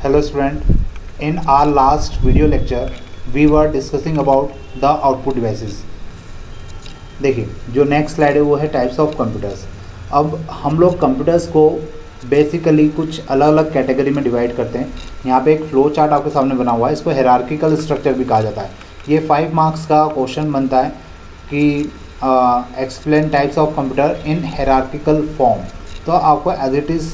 Hello student, in our last video lecture we were discussing about the output devices. देखिए जो next slide है वो है types of computers. अब हम लोग कंप्यूटर्स को बेसिकली कुछ अलग अलग कैटेगरी में डिवाइड करते हैं। यहाँ पे एक फ्लो चार्ट आपके सामने बना हुआ है, इसको हायरार्किकल स्ट्रक्चर भी कहा जाता है। ये 5 मार्क्स का क्वेश्चन बनता है कि explain types of computer in hierarchical form. तो आपको as it is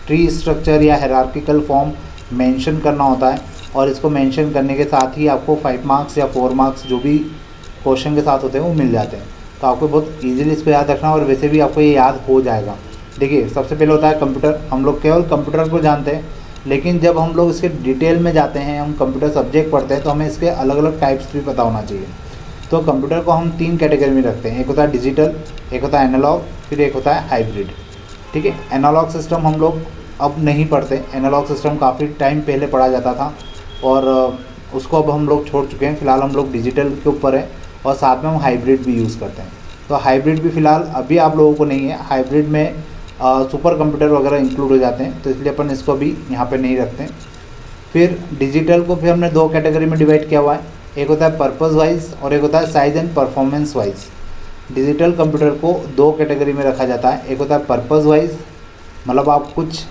tree structure या हायरार्किकल फॉर्म मेंशन करना होता है, और इसको मेंशन करने के साथ ही आपको 5 मार्क्स या 4 मार्क्स जो भी क्वेश्चन के साथ होते हैं वो मिल जाते हैं। तो आपको बहुत इजीली इसको याद रखना, और वैसे भी आपको ये याद हो जाएगा। देखिए सबसे पहले होता है कंप्यूटर। हम लोग केवल कंप्यूटर को जानते हैं, लेकिन जब हम लोग इसके डिटेल में जाते हैं, हम कंप्यूटर सब्जेक्ट पढ़ते हैं, तो हमें इसके अलग अलग टाइप्स भी पता होना चाहिए। तो कंप्यूटर को हम 3 कैटेगरी में रखते हैं। एक होता है डिजिटल, एक होता है एनालॉग, फिर एक होता है हाइब्रिड। ठीक है, एनालॉग सिस्टम हम लोग अब नहीं पढ़ते। एनालॉग सिस्टम काफ़ी टाइम पहले पढ़ा जाता था, और उसको अब हम लोग छोड़ चुके हैं। फ़िलहाल हम लोग डिजिटल के ऊपर है, और साथ में हम हाइब्रिड भी यूज़ करते हैं। तो हाइब्रिड भी फ़िलहाल अभी आप लोगों को नहीं है। हाइब्रिड में सुपर कंप्यूटर वगैरह इंक्लूड हो जाते हैं, तो इसलिए अपन इसको भी यहाँ पे नहीं रखते। फिर डिजिटल को फिर हमने 2 कैटेगरी में डिवाइड किया हुआ है। एक होता है पर्पज़ वाइज और एक होता है size and performance wise. Digital computer को 2 कैटेगरी में रखा जाता है। एक होता है पर्पज़ वाइज, मतलब आप कुछ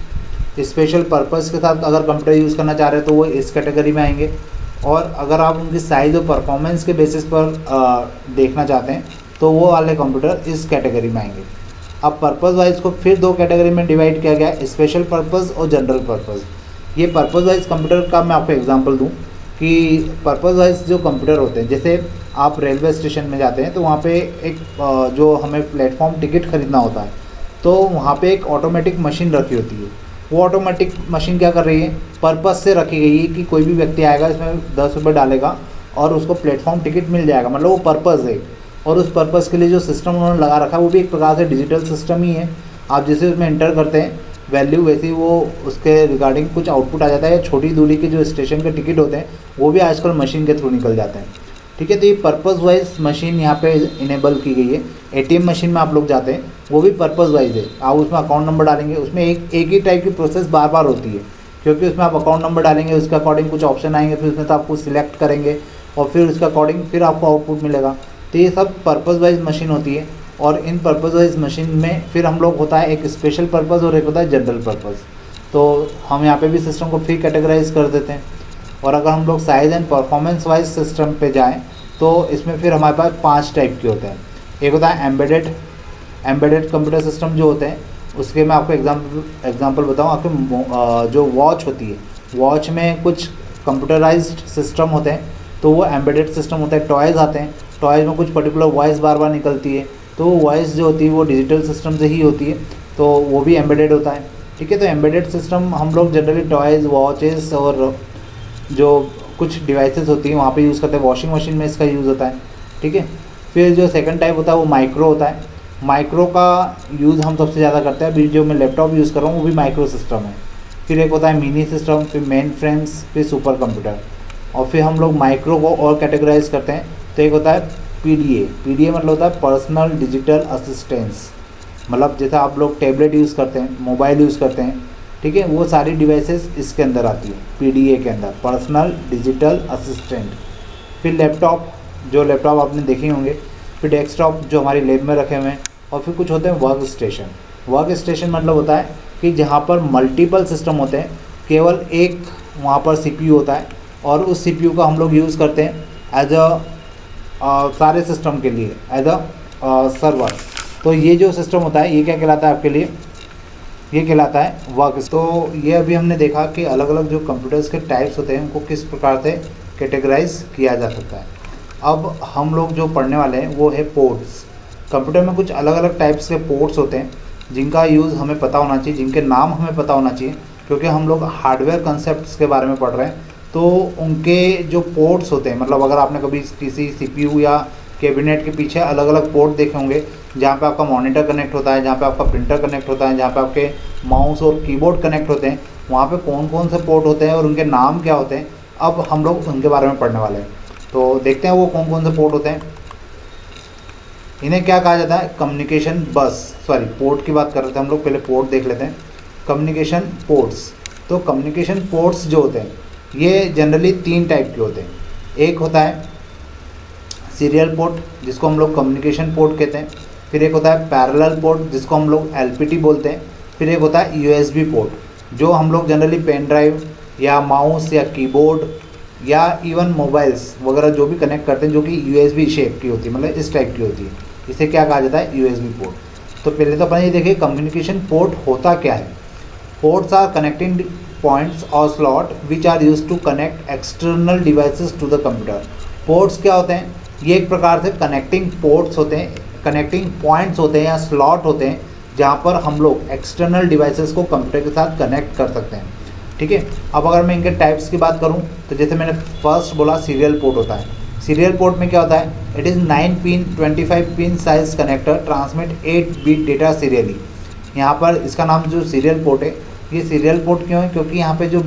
स्पेशल पर्पज़ के साथ अगर कंप्यूटर यूज़ करना चाह रहे हैं तो वो इस कैटेगरी में आएंगे, और अगर आप उनकी साइज़ और परफॉर्मेंस के बेसिस पर देखना चाहते हैं तो वो वाले कंप्यूटर इस कैटेगरी में आएंगे। अब पर्पज़ वाइज को फिर 2 कैटेगरी में डिवाइड किया गया है, स्पेशल पर्पज़ और जनरल पर्पज़। ये पर्पज़ वाइज कंप्यूटर का मैं आपको एग्जांपल दूं कि पर्पज़ वाइज जो कंप्यूटर होते हैं, जैसे आप रेलवे स्टेशन में जाते हैं तो वहाँ पे एक जो हमें प्लेटफॉर्म टिकट ख़रीदना होता है, तो वहाँ पे एक ऑटोमेटिक मशीन रखी होती है। वो ऑटोमेटिक मशीन क्या कर रही है, पर्पज़ से रखी गई है कि कोई भी व्यक्ति आएगा, इसमें 10 रुपये डालेगा और उसको प्लेटफॉर्म टिकट मिल जाएगा, मतलब वो पर्पज़ है। और उस पर्पज़ के लिए जो सिस्टम उन्होंने लगा रखा है वो भी एक प्रकार से डिजिटल सिस्टम ही है। आप जैसे उसमें इंटर करते हैं वैल्यू, वैसे ही वो उसके रिगार्डिंग कुछ आउटपुट आ जाता है। छोटी दूरी के जो स्टेशन के टिकट होते हैं वो भी आजकल मशीन के थ्रू निकल जाते हैं। ठीक है, तो ये पर्पज़ वाइज मशीन यहाँ पे इनेबल की गई है। ATM मशीन में आप लोग जाते हैं, वो भी पर्पज़ वाइज है। आप उसमें अकाउंट नंबर डालेंगे, उसमें एक ही टाइप की प्रोसेस बार बार होती है, क्योंकि उसमें आप अकाउंट नंबर डालेंगे, उसके अकॉर्डिंग कुछ ऑप्शन आएंगे, फिर उसमें तो आपको सिलेक्ट करेंगे और फिर उसके अकॉर्डिंग फिर आपको आउटपुट मिलेगा। तो ये सब पर्पज़ वाइज मशीन होती है। और इन पर्पज़ वाइज मशीन में फिर हम लोग होता है एक स्पेशल पर्पज़ और एक होता है जनरल पर्पज़। तो हम यहाँ पे भी सिस्टम को फिर कैटेगराइज कर देते हैं। और अगर हम लोग size and performance wise system पे जाएँ तो इसमें फिर हमारे पास 5 टाइप के होते हैं। एक होता है एम्बेडेड कंप्यूटर सिस्टम जो होते हैं, उसके मैं आपको एग्जांपल बताऊं। आपके जो वॉच होती है, वॉच में कुछ कंप्यूटराइज्ड सिस्टम होते हैं, तो वो एम्बेडेड सिस्टम होता है। टॉयज़ आते हैं, टॉयज़ में कुछ पर्टिकुलर वॉइस बार बार निकलती है, तो वॉइस जो होती है वो डिजिटल सिस्टम से ही होती है, तो वो भी एम्बेडेड होता है। ठीक है, तो एम्बेडेड सिस्टम हम लोग जनरली टॉयज़, वॉचेस और जो कुछ डिवाइसेस होती हैं वहाँ पे यूज़ करते हैं। वॉशिंग मशीन में इसका यूज़ होता है। ठीक है, फिर जो सेकंड टाइप होता है वो माइक्रो होता है। माइक्रो का यूज़ हम सबसे ज़्यादा करते हैं। अभी जो मैं लैपटॉप यूज़ कर रहा हूँ वो भी माइक्रो सिस्टम है। फिर एक होता है मिनी सिस्टम, फिर मेन फ्रेम्स, फिर सुपर कंप्यूटर। और फिर हम लोग माइक्रो को और कैटेगराइज करते हैं, तो एक होता है PDA मतलब होता है पर्सनल डिजिटल असिस्टेंस। मतलब जैसे आप लोग टैबलेट यूज़ करते हैं, मोबाइल यूज़ करते हैं, ठीक है, वो सारी डिवाइसेस इसके अंदर आती है, PDA के अंदर, पर्सनल डिजिटल असिस्टेंट। फिर लैपटॉप, जो लैपटॉप आपने देखे होंगे। फिर डेस्कटॉप जो हमारी लैब में रखे हुए हैं। और फिर कुछ होते हैं वर्क स्टेशन मतलब होता है कि जहाँ पर मल्टीपल सिस्टम होते हैं, केवल एक वहाँ पर CPU होता है, और उस CPU का हम लोग यूज़ करते हैं एज सारे सिस्टम के लिए एज सर्वर। तो ये जो सिस्टम होता है ये क्या कहलाता है आपके लिए, ये कहलाता है वर्क। तो ये अभी हमने देखा कि अलग अलग जो कंप्यूटर्स के टाइप्स होते हैं उनको किस प्रकार से कैटेगराइज किया जा सकता है। अब हम लोग जो पढ़ने वाले हैं वो है पोर्ट्स। कंप्यूटर में कुछ अलग अलग टाइप्स के पोर्ट्स होते हैं जिनका यूज़ हमें पता होना चाहिए, जिनके नाम हमें पता होना चाहिए, क्योंकि हम लोग हार्डवेयर कंसेप्ट्स के बारे में पढ़ रहे हैं। तो उनके जो पोर्ट्स होते हैं, मतलब अगर आपने कभी किसी CPU या कैबिनेट के पीछे अलग अलग पोर्ट देखे होंगे, जहाँ पे आपका मॉनिटर कनेक्ट होता है, जहाँ पे आपका प्रिंटर कनेक्ट होता है, जहाँ पे आपके माउस और कीबोर्ड कनेक्ट होते हैं, वहाँ पे कौन कौन से पोर्ट होते हैं और उनके नाम क्या होते हैं, अब हम लोग उनके बारे में पढ़ने वाले हैं। तो देखते हैं वो कौन कौन से पोर्ट होते हैं। इन्हें क्या कहा जाता है, कम्युनिकेशन बस, सॉरी पोर्ट की बात कर रहे थे हम लोग, पहले पोर्ट देख लेते हैं। कम्युनिकेशन पोर्ट्स, तो कम्युनिकेशन पोर्ट्स जो होते हैं ये जनरली 3 टाइप के होते हैं। एक होता है सीरियल पोर्ट जिसको हम लोग कम्युनिकेशन पोर्ट कहते हैं, फिर एक होता है पैरेलल पोर्ट जिसको हम लोग एलपीटी बोलते हैं, फिर एक होता है यूएसबी पोर्ट जो हम लोग जनरली पेन ड्राइव या माउस या कीबोर्ड या इवन मोबाइल्स वगैरह जो भी कनेक्ट करते हैं जो कि यूएसबी शेप की होती है, मतलब इस टाइप की होती है, इसे क्या कहा जाता है यूएसबी पोर्ट। तो पहले तो अपन ये देखिए कम्युनिकेशन पोर्ट होता क्या है। पोर्ट्स आर कनेक्टिंग पॉइंट्स और slot which are use to connect external devices to the computer. Ports क्या होते हैं, ये एक प्रकार से कनेक्टिंग पोर्ट्स होते हैं, कनेक्टिंग पॉइंट्स होते हैं या स्लॉट होते हैं जहाँ पर हम लोग एक्सटर्नल डिवाइसेस को कंप्यूटर के साथ कनेक्ट कर सकते हैं। ठीक है, अब अगर मैं इनके टाइप्स की बात करूँ तो जैसे मैंने फर्स्ट बोला सीरियल पोर्ट होता है। सीरियल पोर्ट में क्या होता है, it is 9 pin 25 pin size connector transmit 8 bit data serially. यहाँ पर इसका नाम जो सीरियल पोर्ट है, ये सीरियल पोर्ट क्यों है, क्योंकि यहाँ पे जो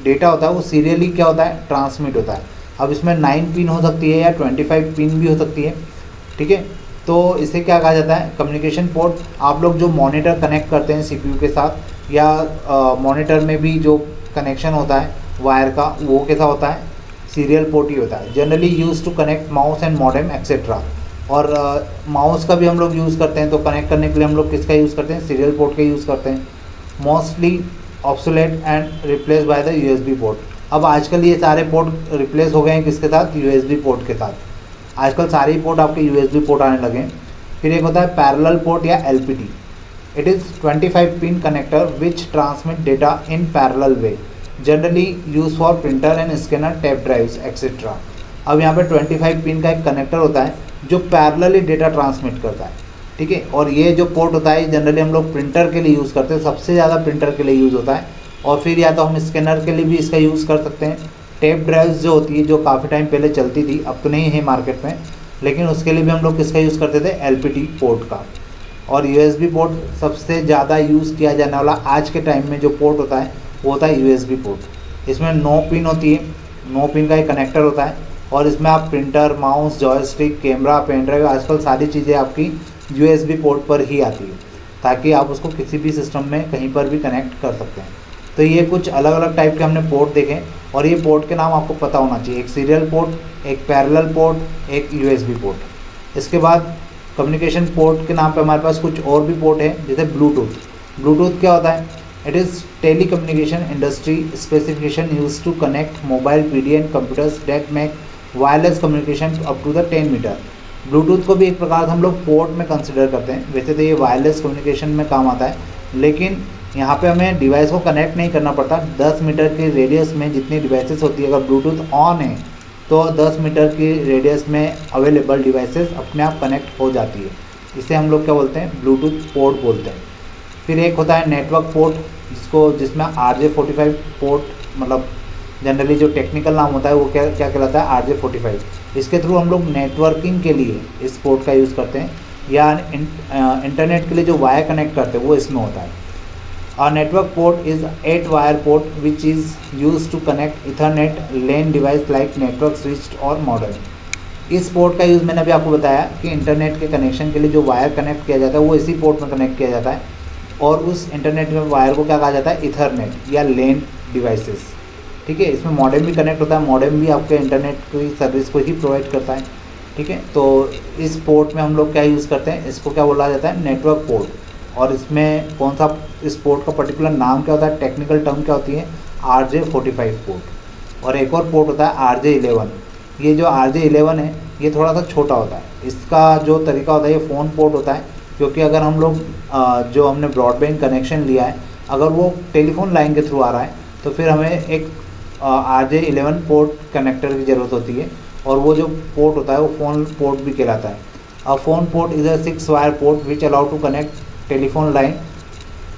डेटा होता है वो सीरियली क्या होता है, ट्रांसमिट होता है। अब इसमें 9 पिन हो सकती है या 25 पिन भी हो सकती है। ठीक है, तो इसे क्या कहा जाता है, कम्युनिकेशन पोर्ट। आप लोग जो मॉनिटर कनेक्ट करते हैं सीपीयू के साथ या मॉनिटर में भी जो कनेक्शन होता है वायर का, वो कैसा होता है, सीरियल पोर्ट ही होता है। Generally use to connect mouse and modem etcetera. और माउस का भी हम लोग यूज़ करते हैं, तो कनेक्ट करने के लिए हम लोग किसका यूज़ करते हैं, सीरियल पोर्ट का यूज़ करते हैं। Mostly obsolete and replace by the USB port. अब आजकल ये सारे पोर्ट रिप्लेस हो गए हैं किसके साथ, यूएसबी पोर्ट के साथ। आजकल सारे ही पोर्ट आपके यूएसबी पोर्ट आने लगे हैं। फिर एक होता है पैरेलल पोर्ट या LPT. It is 25 pin connector which transmit data in parallel way, generally use for printer and scanner, tap drives etcetera. अब यहाँ पे 25 पिन का एक कनेक्टर होता है जो पैरेलली डेटा ट्रांसमिट करता है। ठीक है, और ये जो पोर्ट होता है जनरली हम लोग प्रिंटर के लिए यूज़ करते हैं, सबसे ज़्यादा प्रिंटर के लिए यूज़ होता है। और फिर या तो हम स्कैनर के लिए भी इसका यूज़ कर सकते हैं। टेप ड्राइव्स जो होती है, जो काफ़ी टाइम पहले चलती थी, अब तो नहीं है मार्केट में, लेकिन उसके लिए भी हम लोग किसका यूज़ करते थे, एलपीटी पोर्ट का। और यूएसबी पोर्ट सबसे ज़्यादा यूज़ किया जाने वाला आज के टाइम में जो पोर्ट होता है वो होता है यूएसबी पोर्ट। इसमें 9 पिन होती है, 9 पिन का एक कनेक्टर होता है और इसमें आप printer, mouse, joystick, camera, pen drive, आजकल सारी चीज़ें आपकी यूएसबी पोर्ट पर ही आती है, ताकि आप उसको किसी भी सिस्टम में कहीं पर भी कनेक्ट कर सकते हैं। तो ये कुछ अलग अलग टाइप के हमने पोर्ट देखे और ये पोर्ट के नाम आपको पता होना चाहिए, एक सीरियल पोर्ट, एक पैरेलल पोर्ट, एक यूएसबी पोर्ट। इसके बाद कम्युनिकेशन पोर्ट के नाम पे हमारे पास कुछ और भी पोर्ट है, जैसे ब्लूटूथ। ब्लूटूथ क्या होता है, it is telecommunication industry specification use to connect mobile PD and computers that make wireless communication up to the 10 metre. Bluetooth को भी एक प्रकार से हम लोग पोर्ट में कंसिडर करते हैं। वैसे तो ये वायरलेस कम्युनिकेशन में काम आता है, लेकिन यहाँ पे हमें डिवाइस को कनेक्ट नहीं करना पड़ता। 10 मीटर के रेडियस में जितनी डिवाइसेस होती है, अगर ब्लूटूथ ऑन है तो 10 मीटर की रेडियस में अवेलेबल डिवाइसेस अपने आप कनेक्ट हो जाती है। इसे हम लोग क्या बोलते हैं, ब्लूटूथ पोर्ट बोलते हैं। फिर एक होता है नेटवर्क पोर्ट, जिसमें RJ45 पोर्ट, मतलब जनरली जो टेक्निकल नाम होता है वो क्या कहलाता है, RJ45। इसके थ्रू हम लोग नेटवर्किंग के लिए इस पोर्ट का यूज़ करते हैं, या इंटरनेट के लिए जो वायर कनेक्ट करते हैं वो इसमें होता है। A network port is 8 wire port which is used to connect Ethernet LAN device like network switch और modem। इस पोर्ट का यूज़ मैंने अभी आपको बताया कि इंटरनेट के कनेक्शन के लिए जो वायर कनेक्ट किया जाता है वो इसी पोर्ट में कनेक्ट किया जाता है, और उस इंटरनेट में वायर को क्या कहा जाता है, इथरनेट या LAN डिवाइसेस। ठीक है, इसमें मॉडेम भी कनेक्ट होता है, मॉडेम भी आपके इंटरनेट की सर्विस को ही प्रोवाइड करता है। ठीक है, तो इस पोर्ट में हम लोग क्या यूज़ करते हैं, इसको क्या बोला जाता है, नेटवर्क पोर्ट। और इसमें कौन सा, इस पोर्ट का पर्टिकुलर नाम क्या होता है, टेक्निकल टर्म क्या होती है, RJ45 पोर्ट। और एक और पोर्ट होता है RJ11। ये जो RJ11 है ये थोड़ा सा छोटा होता है। इसका जो तरीका होता है, ये फ़ोन पोर्ट होता है, क्योंकि अगर हम लोग जो हमने ब्रॉडबैंड कनेक्शन लिया है, अगर वो टेलीफोन लाइन के थ्रू आ रहा है तो फिर हमें एक RJ11 पोर्ट कनेक्टर की ज़रूरत होती है, और वो जो पोर्ट होता है वो फ़ोन पोर्ट भी कहलाता है। A phone port is a 6 wire port which allow to connect telephone line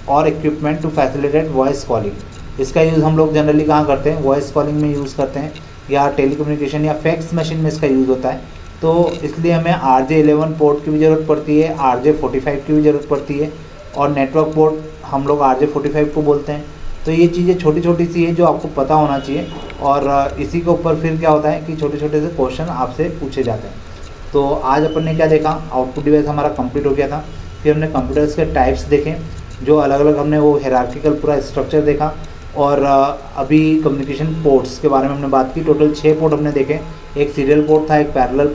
और equipment to facilitate voice calling. इसका यूज़ हम लोग जनरली कहाँ करते हैं, वॉइस कॉलिंग में यूज़ करते हैं, या टेलीकम्युनिकेशन या फैक्स मशीन में इसका यूज़ होता है। तो इसलिए हमें RJ11 पोर्ट की भी ज़रूरत पड़ती है, RJ45 की भी ज़रूरत पड़ती है, और नेटवर्क पोर्ट हम लोग RJ45 को बोलते हैं। तो ये चीज़ें छोटी छोटी सी है जो आपको पता होना चाहिए, और इसी के ऊपर फिर क्या होता है कि छोटे छोटे से क्वेश्चन आपसे पूछे जाते हैं। तो आज अपन ने क्या देखा, आउटपुट डिवाइस हमारा कंप्लीट हो गया था। फिर हमने कंप्यूटर्स के टाइप्स देखे, जो अलग अलग हमने वो हायरार्किकल पूरा स्ट्रक्चर देखा, और अभी कम्युनिकेशन पोर्ट्स के बारे में हमने बात की। टोटल 6 पोर्ट हमने देखे। एक सीरियल पोर्ट था, एक पैरेलल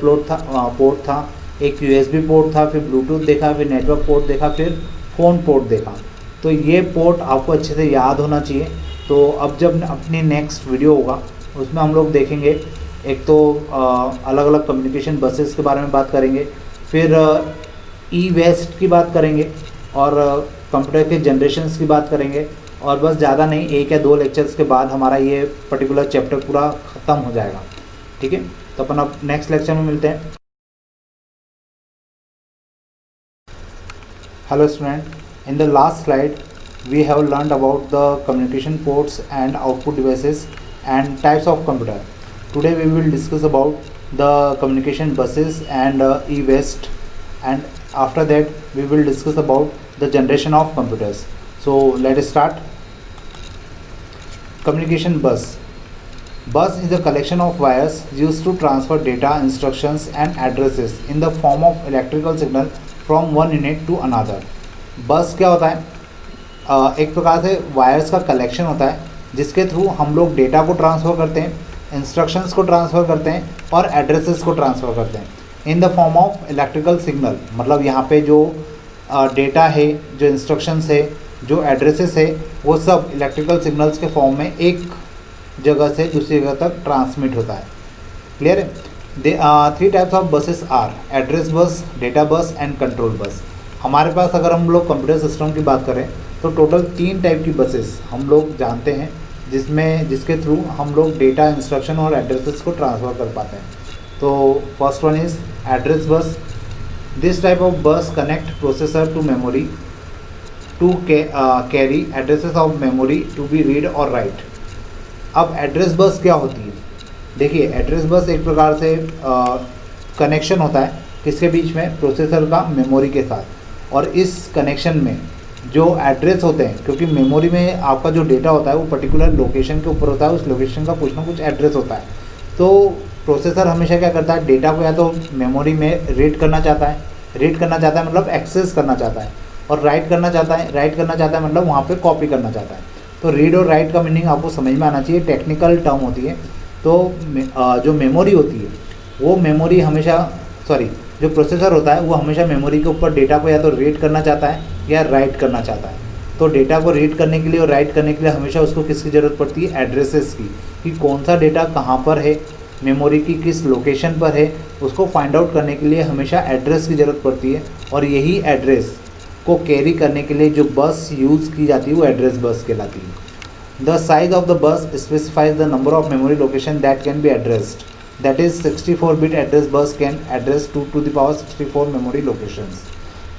पोर्ट था, एक यूएसबी पोर्ट था, फिर ब्लूटूथ देखा, फिर नेटवर्क पोर्ट देखा, फिर फ़ोन पोर्ट देखा। तो ये पोर्ट आपको अच्छे से याद होना चाहिए। तो अब जब अपनी नेक्स्ट वीडियो होगा उसमें हम लोग देखेंगे, एक तो अलग अलग कम्युनिकेशन बसेस के बारे में बात करेंगे, फिर ई वेस्ट की बात करेंगे और कंप्यूटर के जनरेशन्स की बात करेंगे। और बस ज़्यादा नहीं, 1 या 2 लेक्चर्स के बाद हमारा ये पर्टिकुलर चैप्टर पूरा ख़त्म हो जाएगा। ठीक है, तो अपन अब नेक्स्ट लेक्चर में मिलते हैं। Hello student, in the last slide we have learned about the communication ports and output devices and types of computer. Today we will discuss about the communication buses and e-waste, and after that we will discuss about the generation of computers. So let us start. Communication bus. Bus is a collection of wires used to transfer data, instructions and addresses in the form of electrical signal from one unit to another. बस क्या होता है? एक प्रकार से wires का collection होता है जिसके थ्रू हम लोग डेटा को ट्रांसफ़र करते हैं, इंस्ट्रक्शंस को ट्रांसफ़र करते हैं और एड्रेसेस को ट्रांसफ़र करते हैं in the form of electrical signal. मतलब यहाँ पे जो डेटा है, जो इंस्ट्रक्शंस है, जो एड्रेसेस है, वो सब इलेक्ट्रिकल सिग्नल्स के फॉर्म में एक जगह से दूसरी जगह तक ट्रांसमिट होता है। क्लियर है? 3 types of buses are address bus, data bus and control bus. हमारे पास अगर हम लोग कंप्यूटर सिस्टम की बात करें तो टोटल 3 टाइप की बसेस हम लोग जानते हैं जिसके थ्रू हम लोग डेटा, इंस्ट्रक्शन और एड्रेसेस को ट्रांसफ़र कर पाते हैं। तो first one is address bus. This type of bus connect processor to memory to carry addresses of memory to be read और राइट। अब एड्रेस बस क्या होती है? देखिए, एड्रेस बस एक प्रकार से कनेक्शन होता है किसके बीच में? प्रोसेसर का मेमोरी के साथ। और इस कनेक्शन में जो एड्रेस होते हैं, क्योंकि मेमोरी में आपका जो डेटा होता है वो पर्टिकुलर लोकेशन के ऊपर होता है, उस लोकेशन का कुछ ना कुछ एड्रेस होता है। तो प्रोसेसर हमेशा क्या करता है? डेटा को या तो मेमोरी में रीड करना चाहता है मतलब एक्सेस करना चाहता है, और राइट करना चाहता है मतलब वहाँ पे कॉपी करना चाहता है। तो रीड और राइट का मीनिंग आपको समझ में आना चाहिए, टेक्निकल टर्म होती है। तो जो मेमोरी होती है वो मेमोरी हमेशा जो प्रोसेसर होता है वो हमेशा मेमोरी के ऊपर डेटा को या तो रीड करना चाहता है या राइट करना चाहता है। तो डेटा को रीड करने के लिए और राइट करने के लिए हमेशा उसको किसकी ज़रूरत पड़ती है? एड्रेसेस की, कि कौन सा डेटा कहाँ पर है, मेमोरी की किस लोकेशन पर है, उसको फाइंड आउट करने के लिए हमेशा एड्रेस की ज़रूरत पड़ती है। और यही एड्रेस को कैरी करने के लिए जो बस यूज़ की जाती है वो एड्रेस बस कहलाती है। The size of the bus specifies the number of memory location that can be addressed. That is 64-bit address bus can address 2 to the power 64 memory locations.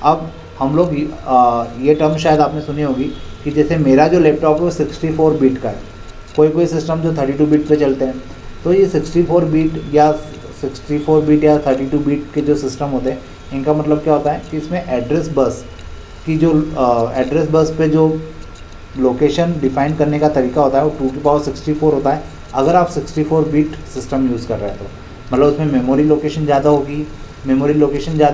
अब हम लोग ये टर्म शायद आपने सुनी होगी कि जैसे मेरा जो लैपटॉप है वो 64 बिट का है, कोई सिस्टम जो 32 बिट पे चलते हैं। तो ये 64 बिट या 32 बिट के जो सिस्टम होते हैं, इनका मतलब क्या होता है कि इसमें एड्रेस बस की जो एड्रेस बस पे जो लोकेशन डिफाइन करने का तरीका होता है वो 2 की पावर 64 होता है। अगर आप 64 बिट सिस्टम यूज़ कर रहे हैं तो मतलब उसमें मेमोरी लोकेशन ज़्यादा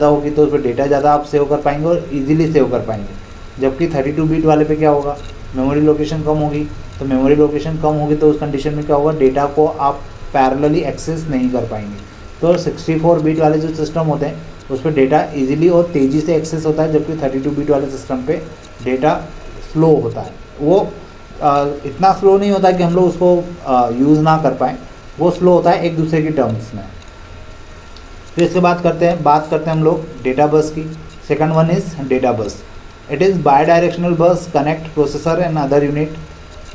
होगी तो उस पर डेटा ज़्यादा आप सेव कर पाएंगे और इजीली सेव कर पाएंगे। जबकि 32 बिट वाले पे क्या होगा? मेमोरी लोकेशन कम होगी। तो मेमोरी लोकेशन कम होगी तो उस कंडीशन में क्या होगा? डेटा को आप पैरेलली एक्सेस नहीं कर पाएंगे। तो 64 बिट वाले जो सिस्टम होते हैं उस पर डेटा ईजिली और तेज़ी से एक्सेस होता है, जबकि 32 बिट वाले सिस्टम पे डेटा स्लो होता है। वो इतना स्लो नहीं होता कि हम लोग उसको यूज़ ना कर पाएँ, वो स्लो होता है एक दूसरे की टर्म्स में। फिर इसके बात करते हैं हम लोग डेटा बस की। Second one is data bus. It is bidirectional bus connect processor and other unit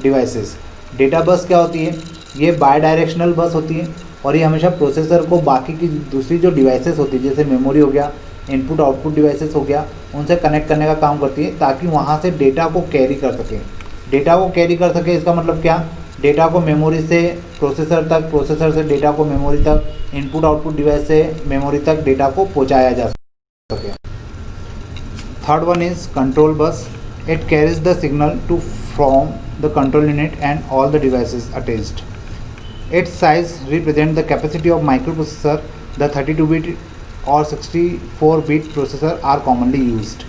devices. Data bus क्या होती है? ये बाई डायरेक्शनल बस होती है और ये हमेशा प्रोसेसर को बाकी की दूसरी जो डिवाइसेस होती है, जैसे मेमोरी हो गया, इनपुट आउटपुट डिवाइसेस हो गया, उनसे कनेक्ट करने का काम करती है ताकि वहाँ से डेटा को कैरी कर सके। इसका मतलब क्या? डेटा को मेमोरी से प्रोसेसर तक, प्रोसेसर से डेटा को मेमोरी तक, इनपुट आउटपुट डिवाइस से मेमोरी तक डेटा को पहुँचाया जा सके। Third one is control bus. It carries the signal to from the control unit and all the devices attached. Its size represent the capacity of microprocessor. The 32-bit और 64-bit processor are commonly used.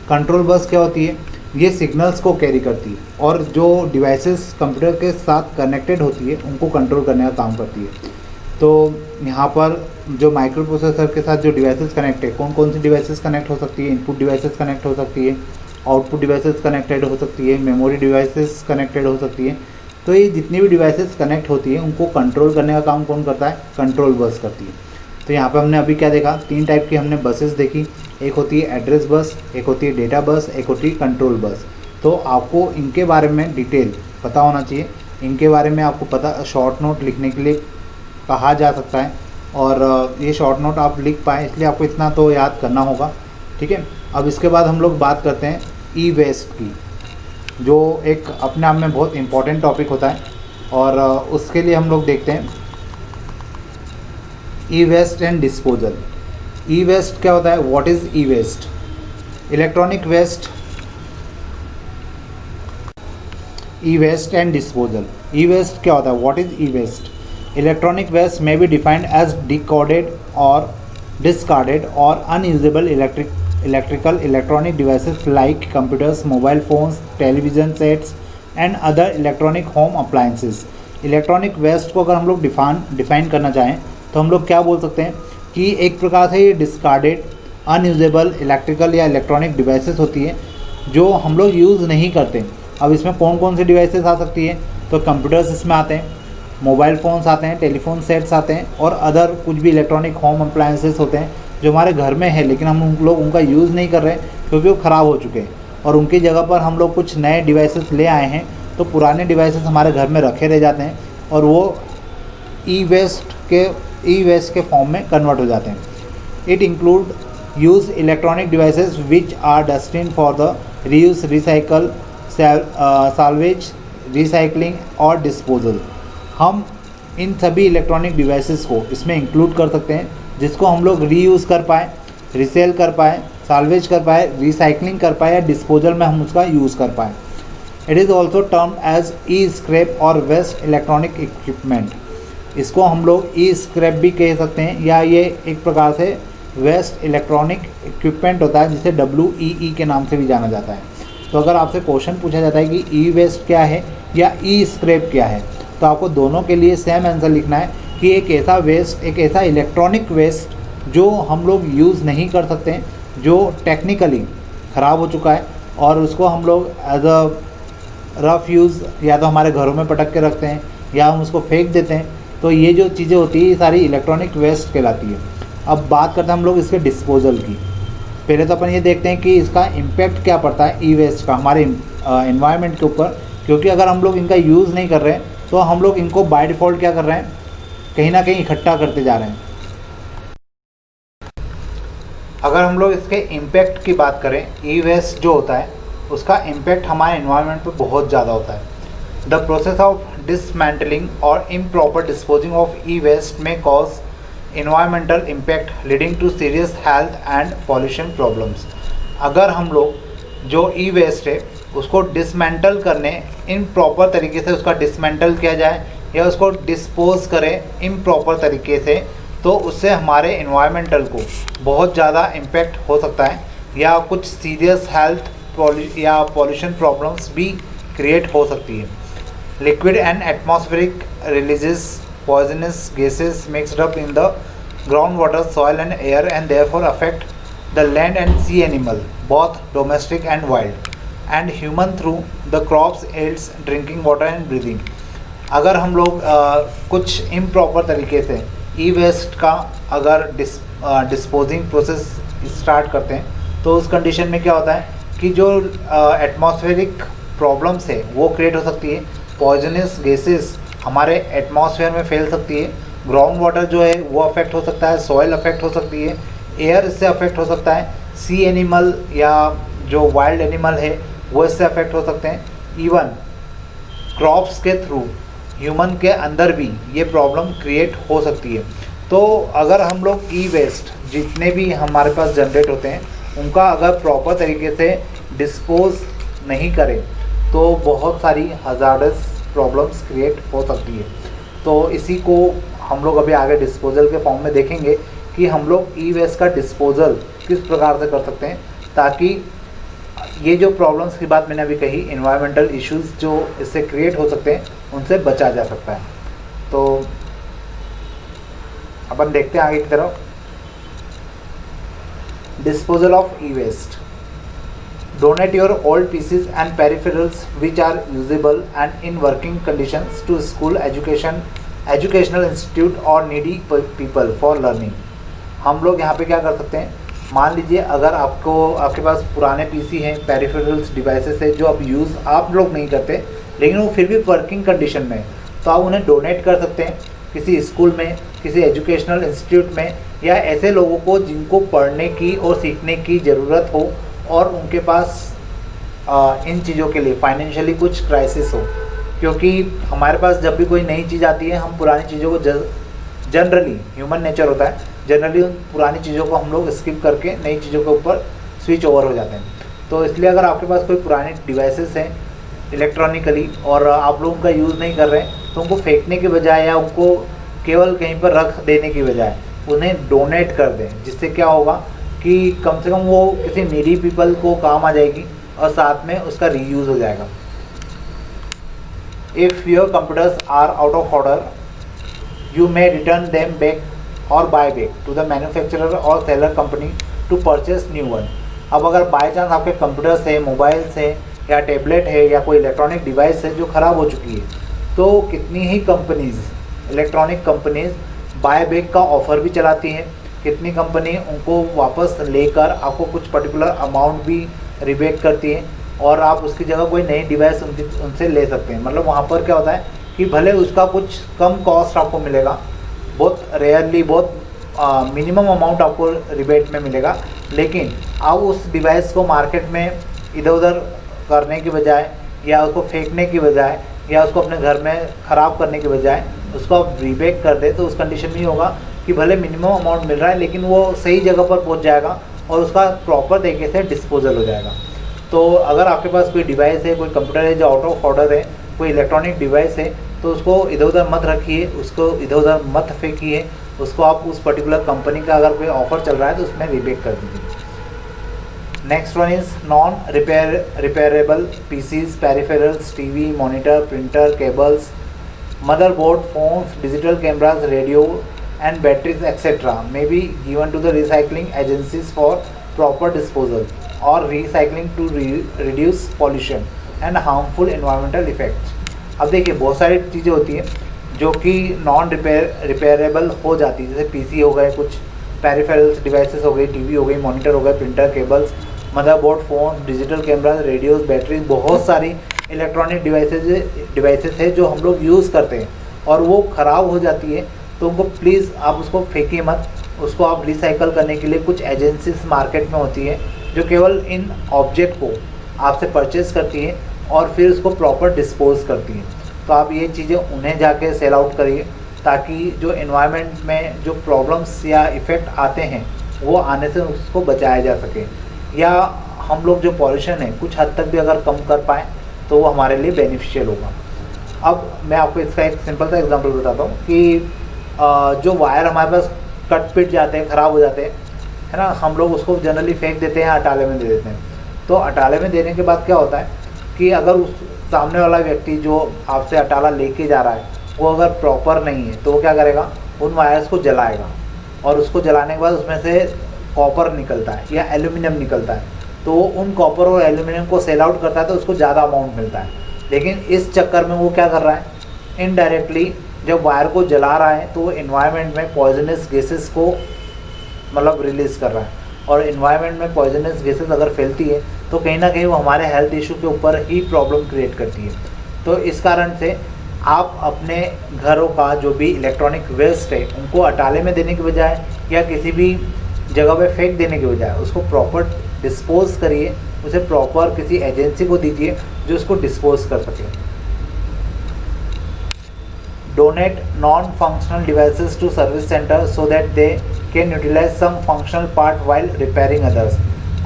Control bus क्या होती है? ये signals को carry करती है और जो डिवाइसेस कंप्यूटर के साथ कनेक्टेड होती है उनको कंट्रोल करने का काम करती है। तो यहाँ पर जो माइक्रो प्रोसेसर के साथ जो डिवाइसेस कनेक्ट है, कौन कौन सी डिवाइसेस कनेक्ट हो सकती है, इनपुट डिवाइसेस कनेक्ट हो सकती है, आउटपुट डिवाइसेस कनेक्टेड हो सकती है, मेमोरी डिवाइसेस कनेक्टेड हो सकती है। तो ये जितनी भी डिवाइसेस कनेक्ट होती है उनको कंट्रोल करने का काम कौन करता है, कंट्रोल बस करती है। तो यहाँ पे हमने अभी क्या देखा, 3 टाइप की हमने बसेस देखी, एक होती है एड्रेस बस, एक होती है डेटा बस, एक होती है कंट्रोल बस। तो आपको इनके बारे में डिटेल पता होना चाहिए, इनके बारे में आपको पता शॉर्ट नोट लिखने के लिए कहा जा सकता है और ये शॉर्ट नोट आप लिख पाए इसलिए आपको इतना तो याद करना होगा, ठीक है। अब इसके बाद हम लोग बात करते हैं ई वेस्ट की, जो एक अपने आप में बहुत इम्पॉर्टेंट टॉपिक होता है और उसके लिए हम लोग देखते हैं e waste and disposal. E waste क्या होता है, what is e waste? Electronic waste, e waste and disposal. E waste क्या होता है, what is e waste? Electronic waste may be defined as decoded or discarded or unusable electronic devices like computers, mobile phones, television sets and other electronic home appliances। Electronic waste को अगर हम लोग define करना चाहें तो हम लोग क्या बोल सकते हैं कि एक प्रकार से ये डिस्कार्डेड, अनयूजेबल इलेक्ट्रिकल या इलेक्ट्रॉनिक डिवाइसेस होती है जो हम लोग यूज़ नहीं करते। अब इसमें कौन कौन सी डिवाइसेस आ सकती है, तो कंप्यूटर्स इसमें आते हैं, मोबाइल फ़ोन्स आते हैं, टेलीफोन सेट्स आते हैं और अदर कुछ भी इलेक्ट्रॉनिक होम अप्लायंसेस होते हैं जो हमारे घर में है लेकिन हम उन लोग उनका यूज़ नहीं कर रहे हैं क्योंकि वो ख़राब हो चुके हैं और उनकी जगह पर हम लोग कुछ नए डिवाइसेस ले आए हैं। तो पुराने डिवाइसेस हमारे घर में रखे रह जाते हैं और वो ई वेस्ट के फॉर्म में कन्वर्ट हो जाते हैं। It include use electronic devices which are destined for the reuse, recycle, salvage, recycling और डिस्पोजल। हम इन सभी इलेक्ट्रॉनिक डिवाइसेस को इसमें इंक्लूड कर सकते हैं जिसको हम लोग रीयूज़ कर पाएँ, रीसेल कर पाएँ, साल्वेज कर पाए, रिसाइकलिंग कर पाए या डिस्पोजल में हम उसका यूज़ कर पाएँ। It is also termed as E scrap और वेस्ट इलेक्ट्रॉनिक इक्विपमेंट। इसको हम लोग ई स्क्रैप भी कह सकते हैं या ये एक प्रकार से वेस्ट इलेक्ट्रॉनिक इक्विपमेंट होता है जिसे WEE के नाम से भी जाना जाता है। तो अगर आपसे क्वेश्चन पूछा जाता है कि ई वेस्ट क्या है या ई स्क्रैप क्या है, तो आपको दोनों के लिए सेम आंसर लिखना है कि एक ऐसा वेस्ट, एक ऐसा इलेक्ट्रॉनिक वेस्ट जो हम लोग यूज़ नहीं कर सकते, जो टेक्निकली ख़राब हो चुका है और उसको हम लोग एज अ रफ़ यूज़ या तो हमारे घरों में पटक के रखते हैं या हम उसको फेंक देते हैं। तो ये जो चीज़ें होती है ये सारी इलेक्ट्रॉनिक वेस्ट कहलाती है। अब बात करते हैं हम लोग इसके डिस्पोजल की। पहले तो अपन ये देखते हैं कि इसका इम्पैक्ट क्या पड़ता है ई वेस्ट का हमारे एनवायरनमेंट के ऊपर, क्योंकि अगर हम लोग इनका यूज़ नहीं कर रहे हैं तो हम लोग इनको बाय डिफ़ॉल्ट क्या कर रहे हैं, कहीं ना कहीं इकट्ठा करते जा रहे हैं। अगर हम लोग इसके इम्पैक्ट की बात करें, ई वेस्ट जो होता है उसका इम्पैक्ट हमारे एनवायरनमेंट पे बहुत ज़्यादा होता है। द प्रोसेस ऑफ डिसमेंटलिंग और improper disposing of E waste में cause environmental impact leading to serious health and pollution problems. अगर हम लोग जो ई वेस्ट है उसको डिसमेंटल करने, इम्प्रॉपर तरीके से उसका डिसमेंटल किया जाए या उसको डिस्पोज करें इम्प्रॉपर तरीके से, तो उससे हमारे इन्वायरमेंटल को बहुत ज़्यादा इम्पैक्ट हो सकता है या कुछ सीरियस हेल्थ या पॉल्यूशन प्रॉब्लम्स भी क्रिएट हो सकती है। Liquid and atmospheric releases poisonous gases mixed up in the groundwater, soil and air and therefore affect the land and sea animal, both domestic and wild, and human through the crops, yields, drinking water and breathing। अगर हम लोग कुछ improper तरीके से ई waste का अगर disposing process start करते हैं तो उस कंडीशन में क्या होता है कि जो एटमॉस्फेरिक प्रॉब्लम्स है वो क्रिएट हो सकती है, पॉइजनस गैसेस हमारे एटमॉस्फेयर में फैल सकती है, ग्राउंड वाटर जो है वो अफेक्ट हो सकता है, सॉइल अफेक्ट हो सकती है, एयर इससे अफेक्ट हो सकता है, सी एनिमल या जो वाइल्ड एनिमल है वो इससे अफेक्ट हो सकते हैं, इवन क्रॉप्स के थ्रू ह्यूमन के अंदर भी ये प्रॉब्लम क्रिएट हो सकती है। तो अगर हम लोग ई वेस्ट जितने भी हमारे पास जनरेट होते हैं उनका अगर प्रॉपर तरीके से डिस्पोज नहीं करें तो बहुत सारी हज़ार्डस प्रॉब्लम्स क्रिएट हो सकती है। तो इसी को हम लोग अभी आगे डिस्पोजल के फॉर्म में देखेंगे कि हम लोग ई वेस्ट का डिस्पोजल किस प्रकार से कर सकते हैं ताकि ये जो प्रॉब्लम्स की बात मैंने अभी कही, इन्वायरमेंटल इश्यूज जो इससे क्रिएट हो सकते हैं, उनसे बचा जा सकता है। तो अपन देखते हैं आगे की तरफ। Disposal of E waste. Donate your old PCs and peripherals which are usable and in working conditions to school educational institute और नीडी पीपल फॉर लर्निंग। हम लोग यहाँ पे क्या कर सकते हैं, मान लीजिए अगर आपके पास पुराने पीसी हैं, पेरिफेरल्स डिवाइसेस है जो अब यूज़ आप लोग नहीं करते, लेकिन वो फिर भी वर्किंग कंडीशन में, तो आप उन्हें डोनेट कर सकते हैं किसी स्कूल में, किसी एजुकेशनल इंस्टीट्यूट में, या ऐसे लोगों को जिनको पढ़ने की और सीखने की ज़रूरत हो और उनके पास इन चीज़ों के लिए फाइनेंशियली कुछ क्राइसिस हो। क्योंकि हमारे पास जब भी कोई नई चीज़ आती है, हम पुरानी चीज़ों को जनरली ह्यूमन नेचर होता है, जनरली उन पुरानी चीज़ों को हम लोग स्किप करके नई चीज़ों के ऊपर स्विच ओवर हो जाते हैं। तो इसलिए अगर आपके पास कोई पुराने डिवाइसेस हैं इलेक्ट्रॉनिकली और आप लोग उनका यूज़ नहीं कर रहे हैं, तो उनको फेंकने के बजाय या उनको केवल कहीं पर रख देने की बजाय उन्हें डोनेट कर दें, जिससे क्या होगा कि कम से कम वो किसी नीडी पीपल को काम आ जाएगी और साथ में उसका रीयूज़ हो जाएगा। If your computers are out of order, you may return them back or buy back to the manufacturer or seller company to purchase new one। अब अगर बाय चांस आपके कंप्यूटर्स है, मोबाइल्स है या टैबलेट है या कोई इलेक्ट्रॉनिक डिवाइस है जो ख़राब हो चुकी है, तो कितनी ही companies, electronic companies buy back का ऑफ़र भी चलाती हैं। कितनी कंपनी उनको वापस लेकर आपको कुछ पर्टिकुलर अमाउंट भी रिबेट करती है और आप उसकी जगह कोई नई डिवाइस उनसे ले सकते हैं। मतलब वहाँ पर क्या होता है कि भले उसका कुछ कम कॉस्ट आपको मिलेगा, बहुत रेयरली, बहुत मिनिमम अमाउंट आपको रिबेट में मिलेगा, लेकिन आप उस डिवाइस को मार्केट में इधर उधर करने की बजाय या उसको फेंकने की बजाय या उसको अपने घर में ख़राब करने की बजाय उसको आप रिबेट कर दें, तो उस कंडीशन में ये होगा कि भले मिनिमम अमाउंट मिल रहा है लेकिन वो सही जगह पर पहुंच जाएगा और उसका प्रॉपर तरीके से डिस्पोजल हो जाएगा। तो अगर आपके पास कोई डिवाइस है, कोई कंप्यूटर है जो आउट ऑफ ऑर्डर है, कोई इलेक्ट्रॉनिक डिवाइस है, तो उसको इधर उधर मत रखिए, उसको इधर उधर मत फेंकिए, उसको आप उस पर्टिकुलर कंपनी का अगर कोई ऑफर चल रहा है तो उसमें रिबेट कर दीजिए। Next one is non repairable PCs, peripherals, TV, monitor, printer, cables, motherboard, phones, digital cameras, radio and batteries etcetera may be given to the recycling agencies for proper disposal और recycling to reduce pollution and harmful environmental effects. अब देखिए बहुत सारी चीज़ें होती हैं जो कि नॉन रिपेयरेबल हो जाती है, जैसे पीसी हो गए, कुछ पेरिफेरल्स डिवाइसेस हो गई, टीवी हो गई, मॉनिटर हो गए, printer, cables, motherboard, phone, digital cameras, radios, batteries, बहुत सारी इलेक्ट्रॉनिक डिवाइसेस है जो हम लोग यूज़ करते हैं और वो ख़राब हो जाती है, तो उनको प्लीज़ आप उसको फेंकिए मत, उसको आप रिसाइकल करने के लिए कुछ एजेंसीज मार्केट में होती है जो केवल इन ऑब्जेक्ट को आपसे परचेज़ करती है और फिर उसको प्रॉपर डिस्पोज करती है। तो आप ये चीज़ें उन्हें जाके सेल आउट करिए ताकि जो एनवायरनमेंट में जो प्रॉब्लम्स या इफ़ेक्ट आते हैं वो आने से उसको बचाया जा सके, या हम लोग जो पॉल्यूशन है कुछ हद तक भी अगर कम कर पाएँ तो वो हमारे लिए बेनिफिशियल होगा। अब मैं आपको इसका एक सिंपल सा एग्जांपल बताता हूँ कि जो वायर हमारे पास कट पिट जाते हैं, ख़राब हो जाते हैं, है ना, हम लोग उसको जनरली फेंक देते हैं, अटाले में दे देते हैं। तो अटाले में देने के बाद क्या होता है कि अगर उस सामने वाला व्यक्ति जो आपसे अटाला लेके जा रहा है वो अगर प्रॉपर नहीं है तो वो क्या करेगा, उन वायर्स को जलाएगा और उसको जलाने के बाद उसमें से कॉपर निकलता है या एल्यूमिनियम निकलता है, तो वो उन कॉपर और एल्यूमिनियम को सेल आउट करता है तो उसको ज़्यादा अमाउंट मिलता है। लेकिन इस चक्कर में वो क्या कर रहा है, इनडायरेक्टली जब वायर को जला रहा है तो वो इन्वायरमेंट में पॉइजनस गैसेस को मतलब रिलीज़ कर रहा है, और इन्वायरमेंट में पॉइजनस गैसेस अगर फैलती है तो कहीं ना कहीं वो हमारे हेल्थ इशू के ऊपर ही प्रॉब्लम क्रिएट करती है। तो इस कारण से आप अपने घरों का जो भी इलेक्ट्रॉनिक वेस्ट है उनको अटाले में देने के बजाय या किसी भी जगह पे फेंक देने के बजाय उसको प्रॉपर डिस्पोज करिए, उसे प्रॉपर किसी एजेंसी को दीजिए जो उसको डिस्पोज कर सके। Donate non functional devices to service centre so that they can utilise some functional part while repairing others.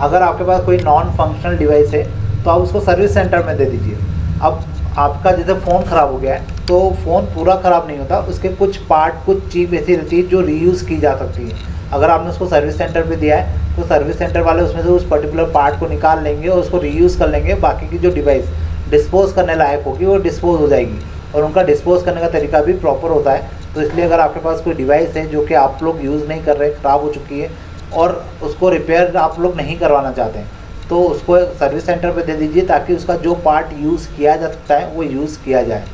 अगर आपके पास कोई नॉन फंक्शनल डिवाइस है तो आप उसको सर्विस सेंटर में दे दीजिए। अब आपका जैसे फ़ोन ख़राब हो गया है तो फ़ोन पूरा ख़राब नहीं होता, उसके कुछ पार्ट, कुछ चीज़ ऐसी रहती है जो रीयूज़ की जा सकती है। अगर आपने उसको सर्विस सेंटर पे दिया है तो सर्विस सेंटर वाले उसमें से उस पर्टिकुलर पार्ट को निकाल लेंगे और उसको रीयूज़ कर लेंगे, बाकी की जो डिवाइस डिस्पोज करने लायक होगी वो डिस्पोज हो जाएगी, और उनका डिस्पोज करने का तरीका भी प्रॉपर होता है। तो इसलिए अगर आपके पास कोई डिवाइस है जो कि आप लोग यूज़ नहीं कर रहे, ख़राब हो चुकी है और उसको रिपेयर आप लोग नहीं करवाना चाहते हैं, तो उसको सर्विस सेंटर पे दे दीजिए ताकि उसका जो पार्ट यूज़ किया जा सकता है वो यूज़ किया जाए।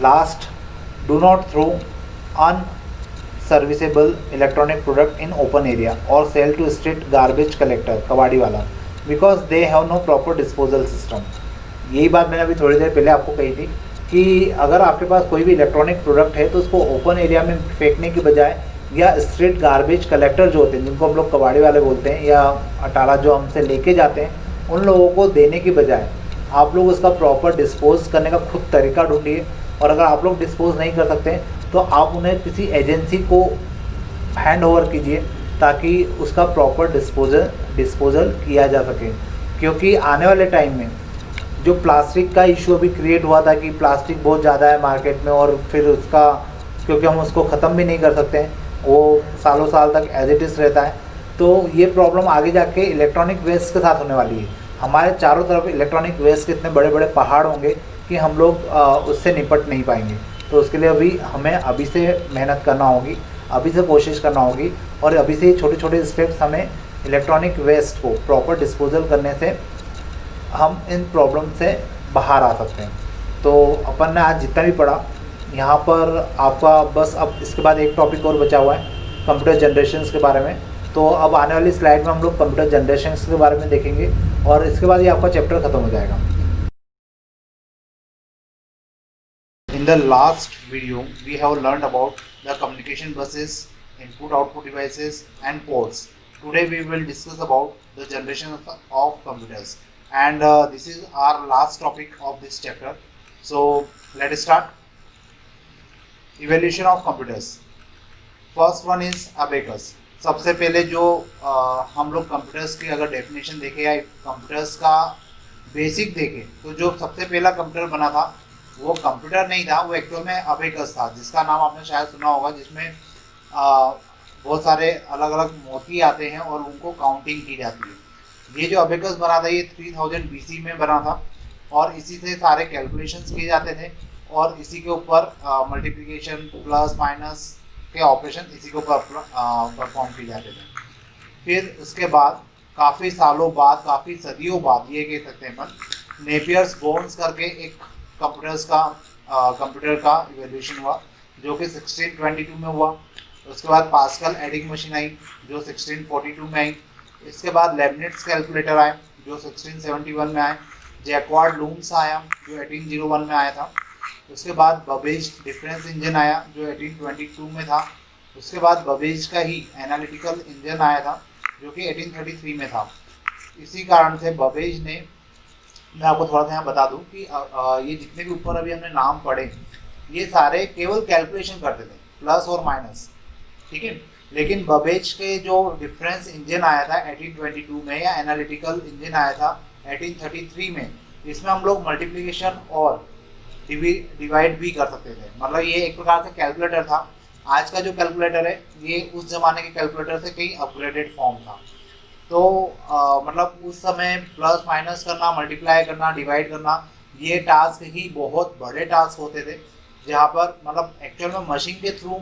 Last, do not throw unserviceable electronic product in open area और sell to street garbage collector, कबाड़ी वाला, because they have no proper disposal system. यही बात मैंने अभी थोड़ी देर पहले आपको कही थी कि अगर आपके पास कोई भी इलेक्ट्रॉनिक प्रोडक्ट है तो उसको ओपन एरिया में फेंकने की बजाय या स्ट्रीट गार्बेज कलेक्टर जो होते हैं, जिनको हम लोग कबाड़ी वाले बोलते हैं, या अटाला जो हमसे लेके जाते हैं, उन लोगों को देने की बजाय आप लोग उसका प्रॉपर डिस्पोज करने का खुद तरीका ढूंढिए। और अगर आप लोग डिस्पोज नहीं कर सकते तो आप उन्हें किसी एजेंसी को हैंड ओवर कीजिए ताकि उसका प्रॉपर डिस्पोजल किया जा सके। क्योंकि आने वाले टाइम में जो प्लास्टिक का इशू अभी क्रिएट हुआ था कि प्लास्टिक बहुत ज़्यादा है मार्केट में और फिर उसका, क्योंकि हम उसको ख़त्म भी नहीं कर सकते हैं, वो सालों साल तक एज इट इज़ रहता है, तो ये प्रॉब्लम आगे जाके इलेक्ट्रॉनिक वेस्ट के साथ होने वाली है। हमारे चारों तरफ इलेक्ट्रॉनिक वेस्ट के इतने बड़े बड़े पहाड़ होंगे कि हम लोग उससे निपट नहीं पाएंगे। तो उसके लिए हमें अभी से मेहनत करना होगी, अभी से कोशिश करना होगी, और अभी से छोटे छोटे स्टेप्स हमें इलेक्ट्रॉनिक वेस्ट को प्रॉपर डिस्पोजल करने से हम इन प्रॉब्लम से बाहर आ सकते हैं। तो अपन ने आज जितना भी पढ़ा यहाँ पर आपका, बस अब इसके बाद एक टॉपिक और बचा हुआ है कंप्यूटर जनरेशन्स के बारे में। तो अब आने वाली स्लाइड में हम लोग कंप्यूटर जनरेशन्स के बारे में देखेंगे और इसके बाद ये आपका चैप्टर ख़त्म हो जाएगा। In the last video, we have learned about the communication buses, input-output devices, and ports. Today we will discuss about the generation of computers, and this is our last topic of this chapter. So let us start. Evolution of computers. First one is abacus. सबसे पहले जो हम लोग computers की अगर definition देखें या computers का बेसिक देखें तो जो सबसे पहला कंप्यूटर बना था वो कंप्यूटर नहीं था, वो एक्चुअल में अबेकस था, जिसका नाम आपने शायद सुना होगा, जिसमें बहुत सारे अलग अलग मोती आते हैं और उनको काउंटिंग की जाती है। ये जो अबेकस बना था ये 3000 BC में बना था और इसी से सारे कैलकुलेशंस किए जाते थे और इसी के ऊपर मल्टीप्लिकेशन प्लस माइनस के ऑपरेशन इसी के ऊपर परफॉर्म किए जाते थे। फिर उसके बाद काफ़ी सालों बाद, काफ़ी सदियों बाद, ये कह सकते हैं अपन, नेपियर्स बोन्स करके एक कंप्यूटर का इवोल्यूशन हुआ जो कि 1622 में हुआ। उसके बाद पास्कल एडिंग मशीन आई जो 1642 में आई। इसके बाद लेबनिट्स कैलकुलेटर आए जो 1671 में आए। जैक्वार्ड लूम्स आया जो 1801 में आया था। उसके बाद बबेज डिफरेंस इंजन आया जो 1822 में था। उसके बाद बबेज का ही एनालिटिकल इंजन आया था जो कि 1833 में था। इसी कारण से बबेज ने, मैं आपको थोड़ा सा यहाँ बता दूँ कि ये जितने भी ऊपर अभी हमने नाम पढ़े ये सारे केवल कैलकुलेशन करते थे, प्लस और माइनस, ठीक है। लेकिन बबेज के जो डिफरेंस इंजन आया था 1822 में या एनालिटिकल इंजन आया था 1833 में, इसमें हम लोग मल्टीप्लिकेशन और डिवाइड भी कर सकते थे। मतलब ये एक प्रकार से कैलकुलेटर था। आज का जो कैलकुलेटर है ये उस जमाने के कैलकुलेटर से कहीं अपग्रेडेड फॉर्म था। तो मतलब उस समय प्लस माइनस करना, मल्टीप्लाई करना, डिवाइड करना, ये टास्क ही बहुत बड़े टास्क होते थे, जहाँ पर मतलब एक्चुअल में मशीन के थ्रू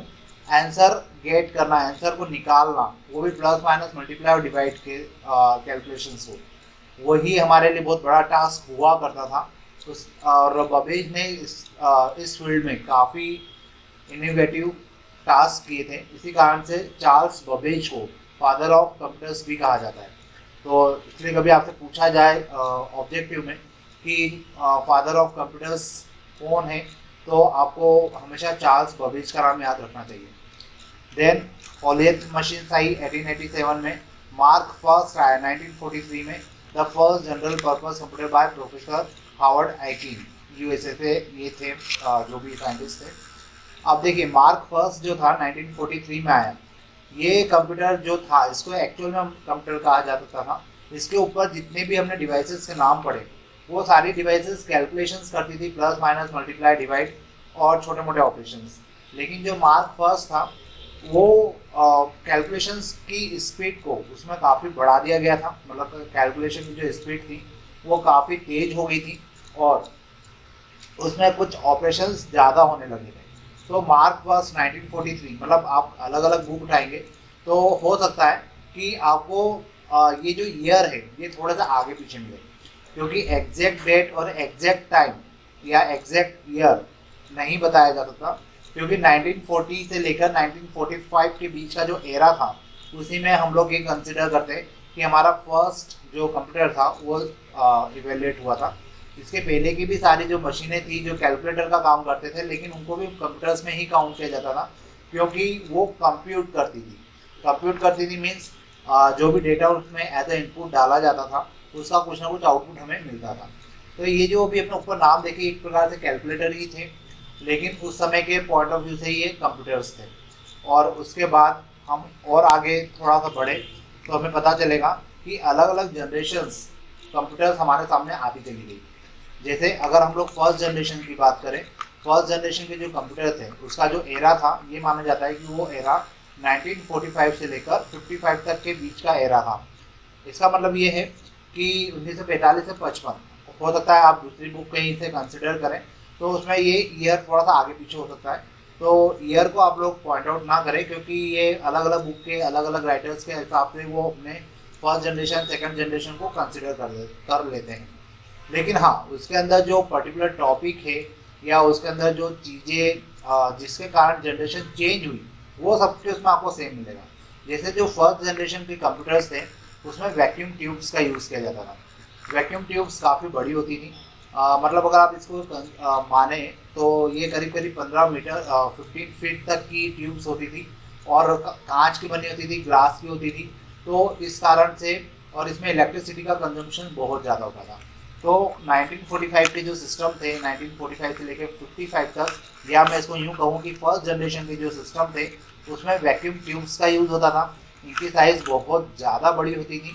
आंसर गेट करना, आंसर को निकालना, वो भी प्लस माइनस मल्टीप्लाई और डिवाइड के कैलकुलेशंस हो, वही हमारे लिए बहुत बड़ा टास्क हुआ करता था। और बबेज ने इस फील्ड में काफ़ी इनोवेटिव टास्क किए थे। इसी कारण से चार्ल्स बबेज को फादर ऑफ कंप्यूटर्स भी कहा जाता है। तो इसलिए कभी आपसे पूछा जाए ऑब्जेक्टिव में कि फादर ऑफ कंप्यूटर्स कौन है, तो आपको हमेशा चार्ल्स बबेज का नाम याद रखना चाहिए। देन ओलेथ मशीन्स आई 1887 में। मार्क फर्स्ट आया 1943 में। The first general purpose computer by professor Howard Aiken, USA से ये थे जो भी साइंटिस्ट थे। अब देखिए मार्क फर्स्ट जो था 1943 में आया। ये कंप्यूटर जो था इसको एक्चुअल में हम कंप्यूटर कहा जा सकता था। इसके ऊपर जितने भी हमने डिवाइसेस के नाम पढ़े वो सारी डिवाइसेस कैलकुलेशंस करती थी, प्लस माइनस मल्टीप्लाई डिवाइड और छोटे मोटे ऑपरेशंस। लेकिन जो मार्क फर्स्ट था वो कैलकुलेशंस की स्पीड को उसमें काफ़ी बढ़ा दिया गया था, मतलब कैलकुलेशन की जो स्पीड थी वो काफ़ी तेज हो गई थी और उसमें कुछ ऑपरेशंस ज़्यादा होने लगे थे। तो मार्च फर्स्ट 1943, मतलब आप अलग अलग बुक उठाएंगे तो हो सकता है कि आपको ये जो ईयर है ये थोड़ा सा आगे पीछे मिले, क्योंकि एग्जैक्ट डेट और एग्जैक्ट टाइम या एग्जैक्ट ईयर नहीं बताया जा सकता, क्योंकि 1940 से लेकर 1945 के बीच का जो एरा था उसी में हम लोग ये कंसिडर करते हैं कि हमारा फर्स्ट जो कंप्यूटर था वो इवेल्युएट हुआ था। इसके पहले की भी सारी जो मशीनें थी जो कैलकुलेटर का काम करते थे, लेकिन उनको भी कंप्यूटर्स में ही काउंट किया जाता था, क्योंकि वो कंप्यूट करती थी। कंप्यूट करती थी मीन्स जो भी डेटा उसमें एज ए इनपुट डाला जाता था उसका कुछ ना कुछ आउटपुट हमें मिलता था। तो ये जो अभी अपने ऊपर नाम देखे एक प्रकार से कैलकुलेटर ही थे, लेकिन उस समय के पॉइंट ऑफ व्यू से ये कंप्यूटर्स थे। और उसके बाद हम और आगे थोड़ा सा बढ़े तो हमें पता चलेगा कि अलग अलग जनरेशन्स कंप्यूटर्स हमारे सामने आती चली गई। जैसे अगर हम लोग फर्स्ट जनरेशन की बात करें, फर्स्ट जनरेशन के जो कंप्यूटर थे उसका जो एरा था ये माना जाता है कि वो एरा 1945 से लेकर 55 तक के बीच का एरा था। इसका मतलब ये है कि 1945 से 55, हो सकता है आप दूसरी बुक कहीं से कंसिडर करें तो उसमें ये ईयर थोड़ा सा आगे पीछे हो सकता है, तो ईयर को आप लोग पॉइंट आउट ना करें, क्योंकि ये अलग अलग बुक के अलग अलग राइटर्स के हिसाब से वो अपने फर्स्ट जनरेशन सेकंड जनरेशन को कंसिडर कर लेते हैं। लेकिन हाँ, उसके अंदर जो पर्टिकुलर टॉपिक है या उसके अंदर जो चीज़ें जिसके कारण जनरेशन चेंज हुई वो सब कुछ उसमें आपको सेम मिलेगा। जैसे जो फर्स्ट जनरेशन के कंप्यूटर्स थे उसमें वैक्यूम ट्यूब्स का यूज़ किया जाता था। वैक्यूम ट्यूब्स काफ़ी बड़ी होती थी, मतलब अगर आप इसको माने तो ये करीब करीब 15 मीटर 15 फीट तक की ट्यूब्स होती थी और कांच की बनी होती थी, ग्लास की होती थी। तो इस कारण से और इसमें इलेक्ट्रिसिटी का कंजम्पशन बहुत ज़्यादा होता था। तो 1945 के जो सिस्टम थे 1945 से लेकर 55 तक, या मैं इसको यूँ कहूँ कि फर्स्ट जनरेशन के जो सिस्टम थे उसमें वैक्यूम ट्यूब्स का यूज़ होता था। इनकी साइज़ बहुत ज़्यादा बड़ी होती थी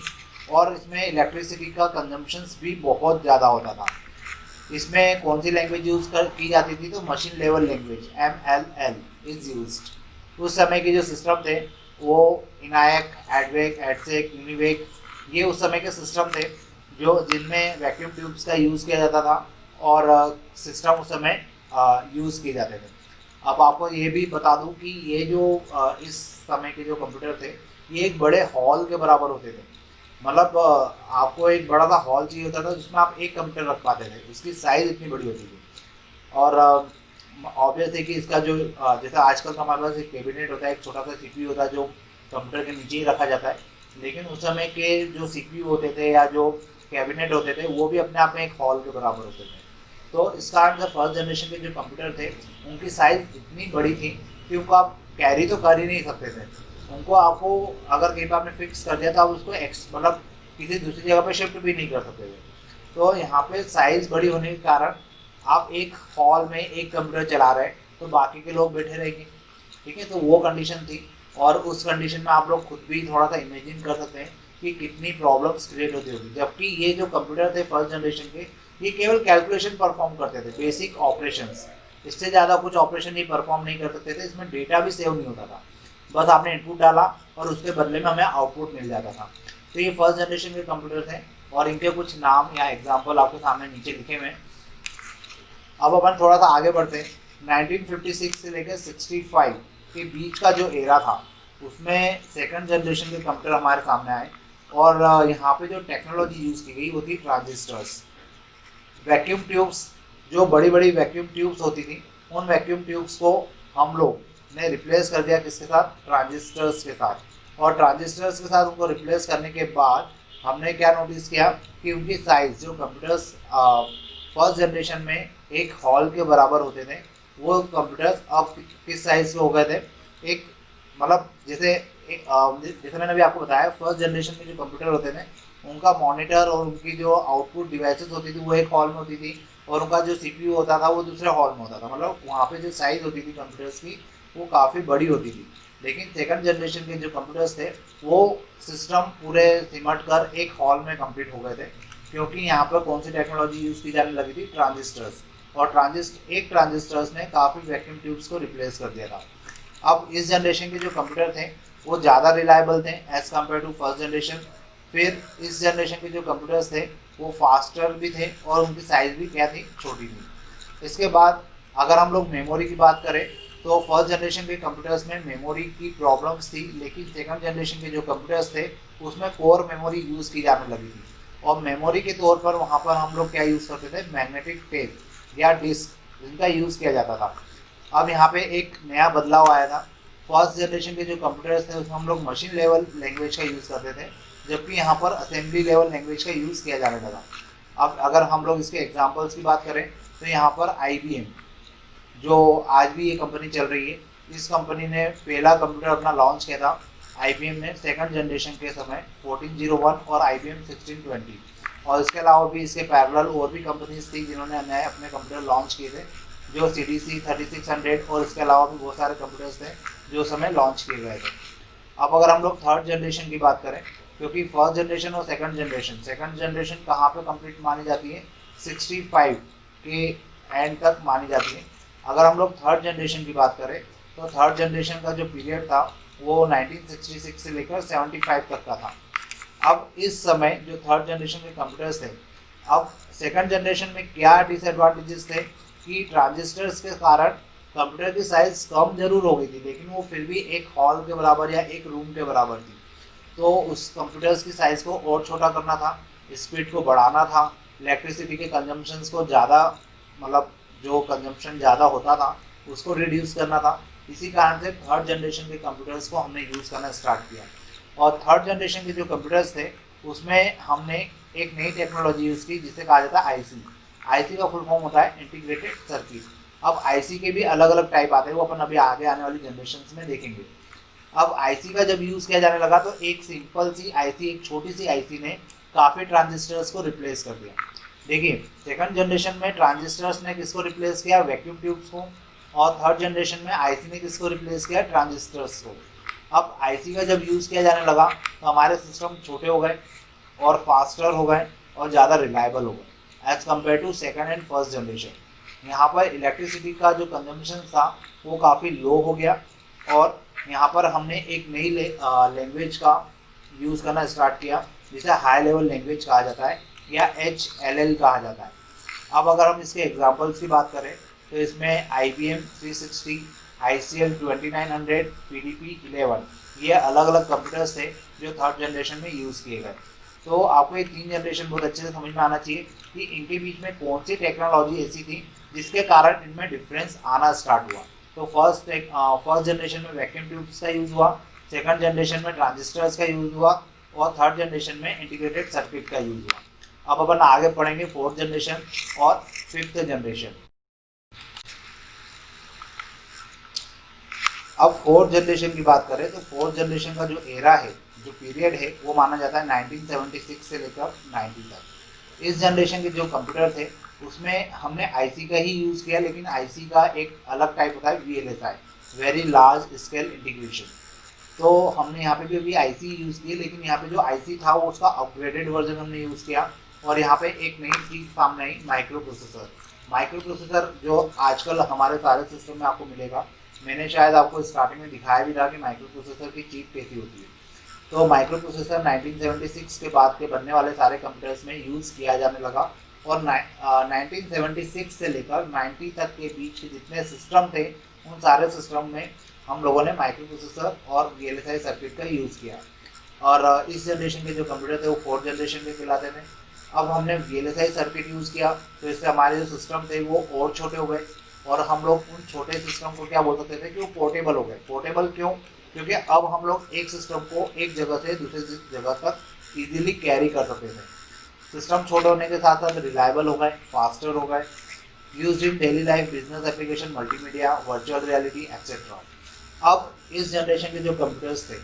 और इसमें इलेक्ट्रिसिटी का कंजम्पशंस भी बहुत ज़्यादा होता था। इसमें कौन सी लैंग्वेज यूज़ की जाती थी, तो machine level language MLL is used. उस समय के जो सिस्टम थे वो इनायक, एडवेक, एडसेक, यूनिवेक, ये उस समय के सिस्टम थे जो जिनमें वैक्यूम ट्यूब्स का यूज़ किया जाता था और सिस्टम उस समय यूज़ किए जाते थे। अब आपको ये भी बता दूं कि ये जो इस समय के जो कंप्यूटर थे ये एक बड़े हॉल के बराबर होते थे। मतलब आपको एक बड़ा सा हॉल चाहिए होता था जिसमें आप एक कंप्यूटर रख पाते थे, इसकी साइज़ इतनी बड़ी होती थी। और ऑब्वियस है कि इसका जो जैसे आजकल का हमारे पास एक कैबिनेट होता है, एक छोटा सा CPU होता है जो कंप्यूटर के नीचे ही रखा जाता है, लेकिन उस समय के जो CPU होते थे या जो कैबिनेट होते थे वो भी अपने आप में एक हॉल के बराबर होते थे। तो इस कारण से फर्स्ट जनरेशन के जो कंप्यूटर थे उनकी साइज़ इतनी बड़ी थी कि उनको आप कैरी तो कर ही नहीं सकते थे। उनको आपको अगर कहीं पर आपने फिक्स कर दिया तो आप उसको मतलब किसी दूसरी जगह पे शिफ्ट भी नहीं कर सकते थे। तो यहाँ पे साइज़ बड़ी होने के कारण आप एक हॉल में एक कंप्यूटर चला रहे हैं तो बाकी के लोग बैठे रहेंगे, ठीक है। तो वो कंडीशन थी और उस कंडीशन में आप लोग खुद भी थोड़ा सा इमेजिन कर सकते हैं कि कितनी प्रॉब्लम्स क्रिएट होती होगी। जबकि ये जो कंप्यूटर थे फर्स्ट जनरेशन के ये केवल कैलकुलेशन परफॉर्म करते थे, बेसिक ऑपरेशंस, इससे ज़्यादा कुछ ऑपरेशन ही परफॉर्म नहीं कर सकते थे। इसमें डेटा भी सेव नहीं होता था, बस आपने इनपुट डाला और उसके बदले में हमें आउटपुट मिल जाता था। तो ये फर्स्ट जनरेशन के कंप्यूटर थे और इनके कुछ नाम या एग्जाम्पल आपके सामने नीचे लिखे हुए हैं। अब अपन थोड़ा सा आगे बढ़ते हैं। 1956 से लेकर 65 के बीच का जो एरा था उसमें सेकंड जनरेशन के कंप्यूटर हमारे सामने आए और यहाँ पे जो टेक्नोलॉजी यूज़ की गई वो थी ट्रांजिस्टर्स, वैक्यूम ट्यूब्स। जो बड़ी बड़ी वैक्यूम ट्यूब्स होती थी उन वैक्यूम ट्यूब्स को हम लोग ने रिप्लेस कर दिया किसके साथ, ट्रांजिस्टर्स के साथ। और ट्रांजिस्टर्स के साथ उनको रिप्लेस करने के बाद हमने क्या नोटिस किया कि उनकी साइज़, जो कंप्यूटर्स फर्स्ट जनरेशन में एक हॉल के बराबर होते थे वो कंप्यूटर्स अब किस साइज़ के हो गए थे, एक मतलब जैसे मैंने अभी आपको बताया फर्स्ट जनरेशन में जो कंप्यूटर होते थे उनका मॉनिटर और उनकी जो आउटपुट डिवाइसेस होती थी वो एक हॉल में होती थी और उनका जो CPU होता था वो दूसरे हॉल में होता था। मतलब वहाँ पे जो साइज़ होती थी कंप्यूटर्स की वो काफ़ी बड़ी होती थी। लेकिन सेकंड जनरेशन के जो कंप्यूटर्स थे वो सिस्टम पूरे सिमट कर एक हॉल में कंप्लीट हो गए थे, क्योंकि यहाँ पर कौन सी टेक्नोलॉजी यूज़ की जाने लगी थी, ट्रांजिस्टर्स। और ट्रांजिस्टर्स ने काफ़ी वैक्यूम ट्यूब्स को रिप्लेस कर दिया था। अब इस जनरेशन के जो कंप्यूटर थे वो ज़्यादा रिलायबल थे as compare to first generation. फिर इस जनरेशन के जो कंप्यूटर्स थे वो फास्टर भी थे और उनकी साइज़ भी क्या थी, छोटी थी। इसके बाद अगर हम लोग मेमोरी की बात करें तो फर्स्ट जनरेशन के कंप्यूटर्स में मेमोरी की प्रॉब्लम्स थी, लेकिन सेकंड जनरेशन के जो कंप्यूटर्स थे उसमें कोर मेमोरी यूज़ की जाने लगी थी। और मेमोरी के तौर पर वहाँ पर हम लोग क्या यूज़ करते थे, मैग्नेटिक टेप या डिस्क, जिनका यूज़ किया जाता था। अब यहाँ पे एक नया बदलाव आया था। फर्स्ट जनरेशन के जो कंप्यूटर्स थे उसमें हम लोग मशीन लेवल लैंग्वेज का यूज़ करते थे, जबकि यहाँ पर असेंबली लेवल लैंग्वेज का यूज़ किया जाने लगा। अब अगर हम लोग इसके एग्जांपल्स की बात करें तो यहाँ पर IBM, जो आज भी ये कंपनी चल रही है, इस कंपनी ने पहला कंप्यूटर अपना लॉन्च किया था IBM ने सेकंड जनरेशन के समय 1401 और IBM 1620। और इसके अलावा भी इसके पैरेलल और भी कंपनीज थी जिन्होंने नए अपने कंप्यूटर लॉन्च किए थे, जो CDC 3600 और इसके अलावा भी बहुत सारे कंप्यूटर्स थे जो उस समय लॉन्च किए गए थे। अब अगर हम लोग थर्ड जनरेशन की बात करें, क्योंकि फर्स्ट जनरेशन और सेकंड जनरेशन कहाँ पे कंप्लीट मानी जाती है, 65 के एंड तक मानी जाती है। अगर हम लोग थर्ड जनरेशन की बात करें तो थर्ड जनरेशन का जो पीरियड था वो 1966 से लेकर 75 तक का था। अब इस समय जो थर्ड जनरेशन के कंप्यूटर्स थे, अब सेकंड जनरेशन में क्या डिसएडवांटेजेस थे कि ट्रांजिस्टर्स के कारण कंप्यूटर की साइज कम जरूर हो गई थी, लेकिन वो फिर भी एक हॉल के बराबर या एक रूम के बराबर थी। तो उस कंप्यूटर्स की साइज़ को और छोटा करना था, स्पीड को बढ़ाना था, इलेक्ट्रिसिटी के कंजम्पशंस को ज़्यादा, मतलब जो कंजम्पशन ज़्यादा होता था उसको रिड्यूस करना था। इसी कारण से थर्ड जनरेशन के कंप्यूटर्स को हमने यूज़ करना स्टार्ट किया। और थर्ड जनरेशन के जो कंप्यूटर्स थे उसमें हमने एक नई टेक्नोलॉजी यूज़ की जिसे कहा जाता है IC का फुल फॉर्म होता है इंटीग्रेटेड सर्किट। अब IC के भी अलग अलग टाइप आते हैं, वो अपन अभी आगे आने वाली जनरेशन में देखेंगे। अब IC का जब यूज़ किया जाने लगा तो एक सिंपल सी IC, एक छोटी सी IC ने काफ़ी ट्रांजिस्टर्स को रिप्लेस कर दिया। देखिए, सेकंड जनरेशन में ट्रांजिस्टर्स ने किसको रिप्लेस किया, वैक्यूम ट्यूब्स को। और थर्ड जनरेशन में IC ने किसको रिप्लेस किया, ट्रांजिस्टर्स को। अब IC का जब यूज़ किया जाने लगा तो हमारे सिस्टम छोटे हो गए और फास्टर हो गए और ज़्यादा रिलायबल हो गए as compare to second and first generation. यहाँ पर इलेक्ट्रिसिटी का जो कंजम्पशन था वो काफ़ी लो हो गया और यहाँ पर हमने एक नई लैंग्वेज का यूज़ करना स्टार्ट किया जिसे हाई लेवल लैंग्वेज कहा जाता है या HLL कहा जाता है। अब अगर हम इसके एग्जांपल्स की बात करें तो इसमें IBM 360, ICL 2900, PDP 11, ये अलग अलग कंप्यूटर्स थे जो थर्ड जनरेशन में यूज़ किए गए। तो आपको ये तीन जनरेशन बहुत अच्छे से समझ में आना चाहिए कि इनके बीच में कौन सी टेक्नोलॉजी ऐसी थी जिसके कारण इनमें डिफरेंस आना स्टार्ट हुआ। तो फर्स्ट जनरेशन में वैक्यूम ट्यूब्स का यूज़ हुआ, सेकंड जनरेशन में ट्रांजिस्टर्स का यूज़ हुआ और थर्ड जनरेशन में इंटीग्रेटेड सर्किट का यूज़ हुआ। अब अपन आगे पढ़ेंगे फोर्थ जनरेशन और फिफ्थ जनरेशन। अब फोर्थ जनरेशन की बात करें तो फोर्थ जनरेशन का जो एरा है, जो पीरियड है, वो माना जाता है 1976 से लेकर 90 तक। इस जनरेशन के जो कंप्यूटर थे उसमें हमने IC का ही यूज़ किया, लेकिन IC का एक अलग टाइप होता है VLSI, very large scale integration. तो हमने यहाँ पे भी अभी IC यूज़ की, लेकिन यहाँ पे जो IC था वो उसका अपग्रेडेड वर्जन हमने यूज़ किया। और यहाँ पे एक नई चीज़ सामने आई, माइक्रो प्रोसेसर जो आजकल हमारे सारे सिस्टम में आपको मिलेगा। मैंने शायद आपको स्टार्टिंग में दिखाया भी था कि माइक्रो प्रोसेसर की चिप कैसी होती है। तो माइक्रो प्रोसेसर 1976 के बाद के बनने वाले सारे कंप्यूटर्स में यूज़ किया जाने लगा और 1976 से लेकर 90 तक के बीच के जितने सिस्टम थे उन सारे सिस्टम में हम लोगों ने माइक्रो प्रोसेसर और VLSI सर्किट का यूज़ किया। और इस जनरेशन के जो कंप्यूटर थे वो फोर्थ जनरेशन के कहलाते थे। अब हमने VLSI सर्किट यूज़ किया तो इससे हमारे जो सिस्टम थे वो और छोटे हो गए और हम लोग उन छोटे सिस्टम को क्या बोल सकते थे कि वो पोर्टेबल हो गए। पोर्टेबल क्यों? क्योंकि अब हम लोग एक सिस्टम को एक जगह से दूसरी जगह तक इजीली कैरी कर सकते थे। सिस्टम छोटे होने के साथ साथ रिलायबल हो गए, फास्टर हो गए, used in daily life, business application, multimedia, virtual reality etcetera. अब इस जनरेशन के जो कंप्यूटर्स थे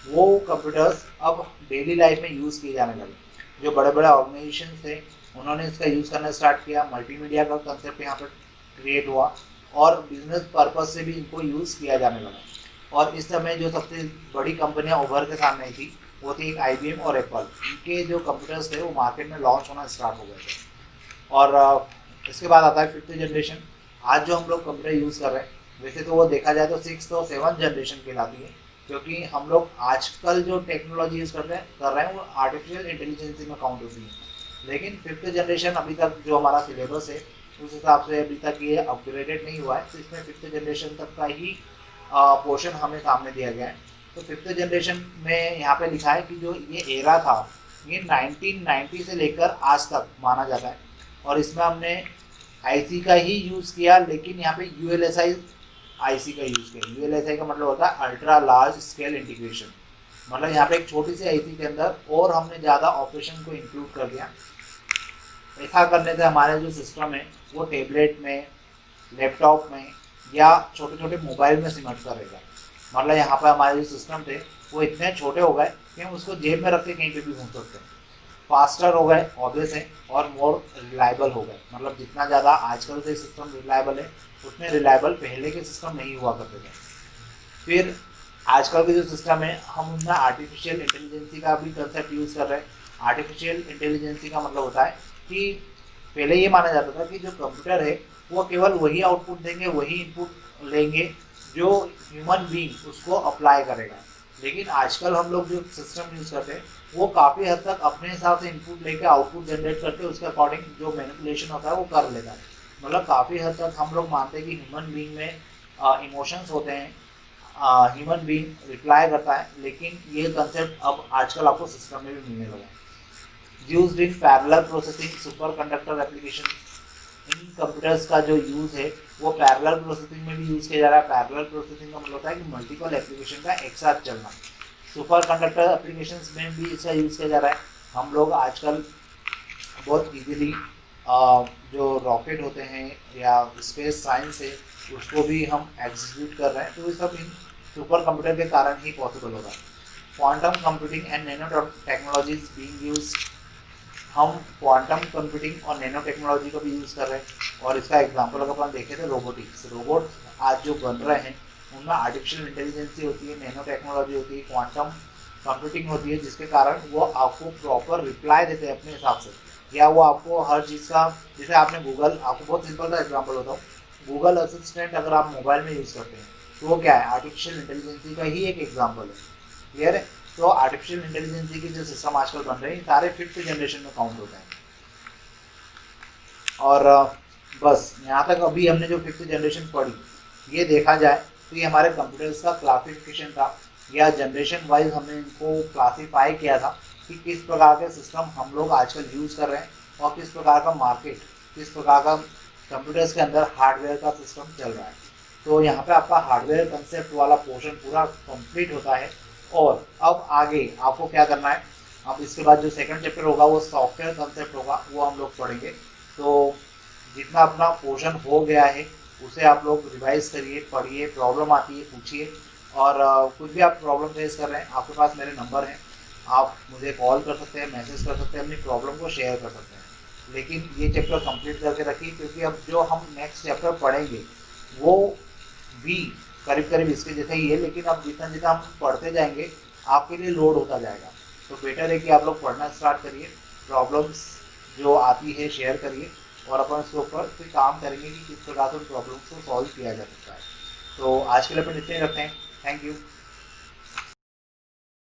वो कंप्यूटर्स अब डेली लाइफ में यूज़ किए जाने लगे। जो बड़े बड़े ऑर्गेनाइजेशन थे उन्होंने इसका यूज़ करना स्टार्ट किया। मल्टीमीडिया का कंसेप्ट यहाँ पर क्रिएट हुआ और बिजनेस पर्पस से भी इनको यूज़ किया जाने लगा। और इस समय जो सबसे बड़ी कंपनियां उभर के सामने थी वो थी IBM और एप्पल। इनके जो कंप्यूटर्स थे वो मार्केट में लॉन्च होना स्टार्ट हो गए थे। और इसके बाद आता है फिफ्थ जनरेशन। आज जो हम लोग कंप्यूटर यूज़ कर रहे हैं वैसे तो वो देखा जाए तो सिक्स्थ और सेवन्थ जनरेशन कहलाती है, क्योंकि हम लोग आजकल जो टेक्नोलॉजी यूज़ कर रहे हैं वो आर्टिफिशियल इंटेलिजेंसी में काउंट होती है। लेकिन फिफ्थ जनरेशन अभी तक जो हमारा सिलेबस है उस हिसाब से अभी तक ये अपग्रेडेड नहीं हुआ है, तो इसमें फिफ्थ जनरेशन तक का ही पोर्शन हमें सामने दिया गया है। तो फिफ्थ जनरेशन में यहाँ पे लिखा है कि जो ये एरा था ये 1990 से लेकर आज तक माना जाता है, और इसमें हमने आईसी का ही यूज़ किया, लेकिन यहाँ पे यूएलएसआई आईसी का यूज़ किया। यूएलएसआई का मतलब होता है अल्ट्रा लार्ज स्केल इंटीग्रेशन, मतलब यहाँ पे एक छोटी सी आईसी के अंदर और हमने ज़्यादा ऑपरेशन को इंक्लूड कर दिया। ऐसा करने से हमारे जो सिस्टम है वो टेबलेट में, लैपटॉप में या छोटे छोटे मोबाइल में सिमट कर रहेगा। मतलब यहाँ पर हमारे जो सिस्टम थे वो इतने छोटे हो गए कि हम उसको जेब में रख के कहीं पे भी घूम सकते हैं। फास्टर हो गए ऑब्वियस है, और मोर रिलायबल हो गए। मतलब जितना ज़्यादा आजकल के सिस्टम रिलायबल है उतने रिलायबल पहले के सिस्टम नहीं हुआ करते थे। फिर आजकल के जो सिस्टम है हम उनमें आर्टिफिशियल इंटेलिजेंसी का भी कंसेप्ट यूज़ कर रहे हैं। आर्टिफिशियल इंटेलिजेंसी का मतलब होता है कि पहले ये माना जाता था कि जो कंप्यूटर है वो केवल वही आउटपुट देंगे, वही इनपुट लेंगे जो ह्यूमन बीइंग उसको अप्लाई करेगा। लेकिन आजकल हम लोग जो सिस्टम यूज़ करते हैं वो काफ़ी हद तक अपने हिसाब से इनपुट लेके आउटपुट जनरेट करके उसके अकॉर्डिंग जो मैनिपुलेशन होता है वो कर लेता है। मतलब काफ़ी हद तक हम लोग मानते हैं कि ह्यूमन बीइंग में इमोशंस होते हैं, ह्यूमन बीइंग रिप्लाई करता है, लेकिन ये कंसेप्ट अब आजकल आपको सिस्टम में भी मिलने लगा है। Used in parallel processing super conductor application, in computers का जो यूज़ है वो पैरेलल प्रोसेसिंग में भी यूज़ किया जा रहा है। पैरेलल प्रोसेसिंग का मतलब होता है कि मल्टीपल एप्लीकेशन का एक साथ चलना। सुपर कंडक्टर एप्लीकेशंस में भी इसका यूज़ किया जा रहा है। हम लोग आजकल बहुत इजीली जो रॉकेट होते हैं या स्पेस साइंस है उसको भी हम एग्जीक्यूट कर रहे हैं, तो ये सब इन सुपर कंप्यूटर के कारण ही पॉसिबल हो रहा है। Quantum computing and nano technologies being used, हम क्वांटम कंप्यूटिंग और नैनो टेक्नोलॉजी का भी यूज़ कर रहे हैं। और इसका एग्जांपल अगर अपन देखें तो रोबोटिक्स, रोबोट आज जो बन रहे हैं उनमें आर्टिफिशियल इंटेलिजेंसी होती है, नैनो टेक्नोलॉजी होती है, क्वांटम कंप्यूटिंग होती है, जिसके कारण वो आपको प्रॉपर रिप्लाई देते हैं अपने हिसाब से, या वो आपको हर चीज़ का, जैसे आपने गूगल, आपको बहुत सिंपल सा एग्जाम्पल होता हूँ, गूगल असिस्टेंट अगर आप मोबाइल में यूज़ करते हैं तो वो क्या है, आर्टिफिशियल इंटेलिजेंसी का ही एक एग्जाम्पल है। क्लियर है? तो आर्टिफिशियल इंटेलिजेंसी के जो सिस्टम आजकल बन रहे हैं सारे फिफ्थ जनरेशन में काउंट होते हैं। और बस यहाँ तक अभी हमने जो फिफ्थ जनरेशन पढ़ी ये देखा जाए तो ये हमारे कंप्यूटर्स का क्लासिफिकेशन था, या जनरेशन वाइज हमने इनको क्लासीफाई किया था कि किस प्रकार के सिस्टम हम लोग आजकल यूज़ कर रहे हैं और किस प्रकार का मार्केट, किस प्रकार का कंप्यूटर्स के अंदर हार्डवेयर का सिस्टम चल रहा है। तो यहाँ पे आपका हार्डवेयर कंसेप्ट वाला पोर्शन पूरा कंप्लीट होता है। और अब आगे आपको क्या करना है, अब इसके बाद जो सेकंड चैप्टर होगा वो सॉफ्टवेयर कंसेप्ट होगा, वो हम लोग पढ़ेंगे। तो जितना अपना पोर्शन हो गया है उसे आप लोग रिवाइज करिए, पढ़िए, प्रॉब्लम आती है पूछिए, और कुछ भी आप प्रॉब्लम फेस कर रहे हैं आपके पास मेरे नंबर हैं, आप मुझे कॉल कर सकते हैं, मैसेज कर सकते हैं, अपनी प्रॉब्लम को शेयर कर सकते हैं। लेकिन ये चैप्टर कंप्लीट करके रखिए, क्योंकि अब जो हम नेक्स्ट चैप्टर पढ़ेंगे वो भी करीब करीब इसके जैसे ही है, लेकिन अब जितना जितना हम पढ़ते जाएंगे आपके लिए लोड होता जाएगा। तो बेटर है कि आप लोग पढ़ना स्टार्ट करिए, प्रॉब्लम्स जो आती है शेयर करिए, और अपन उसके ऊपर फिर काम करेंगे कि किस प्रकार से उन प्रॉब्लम्स को सॉल्व किया जा सकता है। तो आज के लिए अपन इतने रखते हैं। Thank you.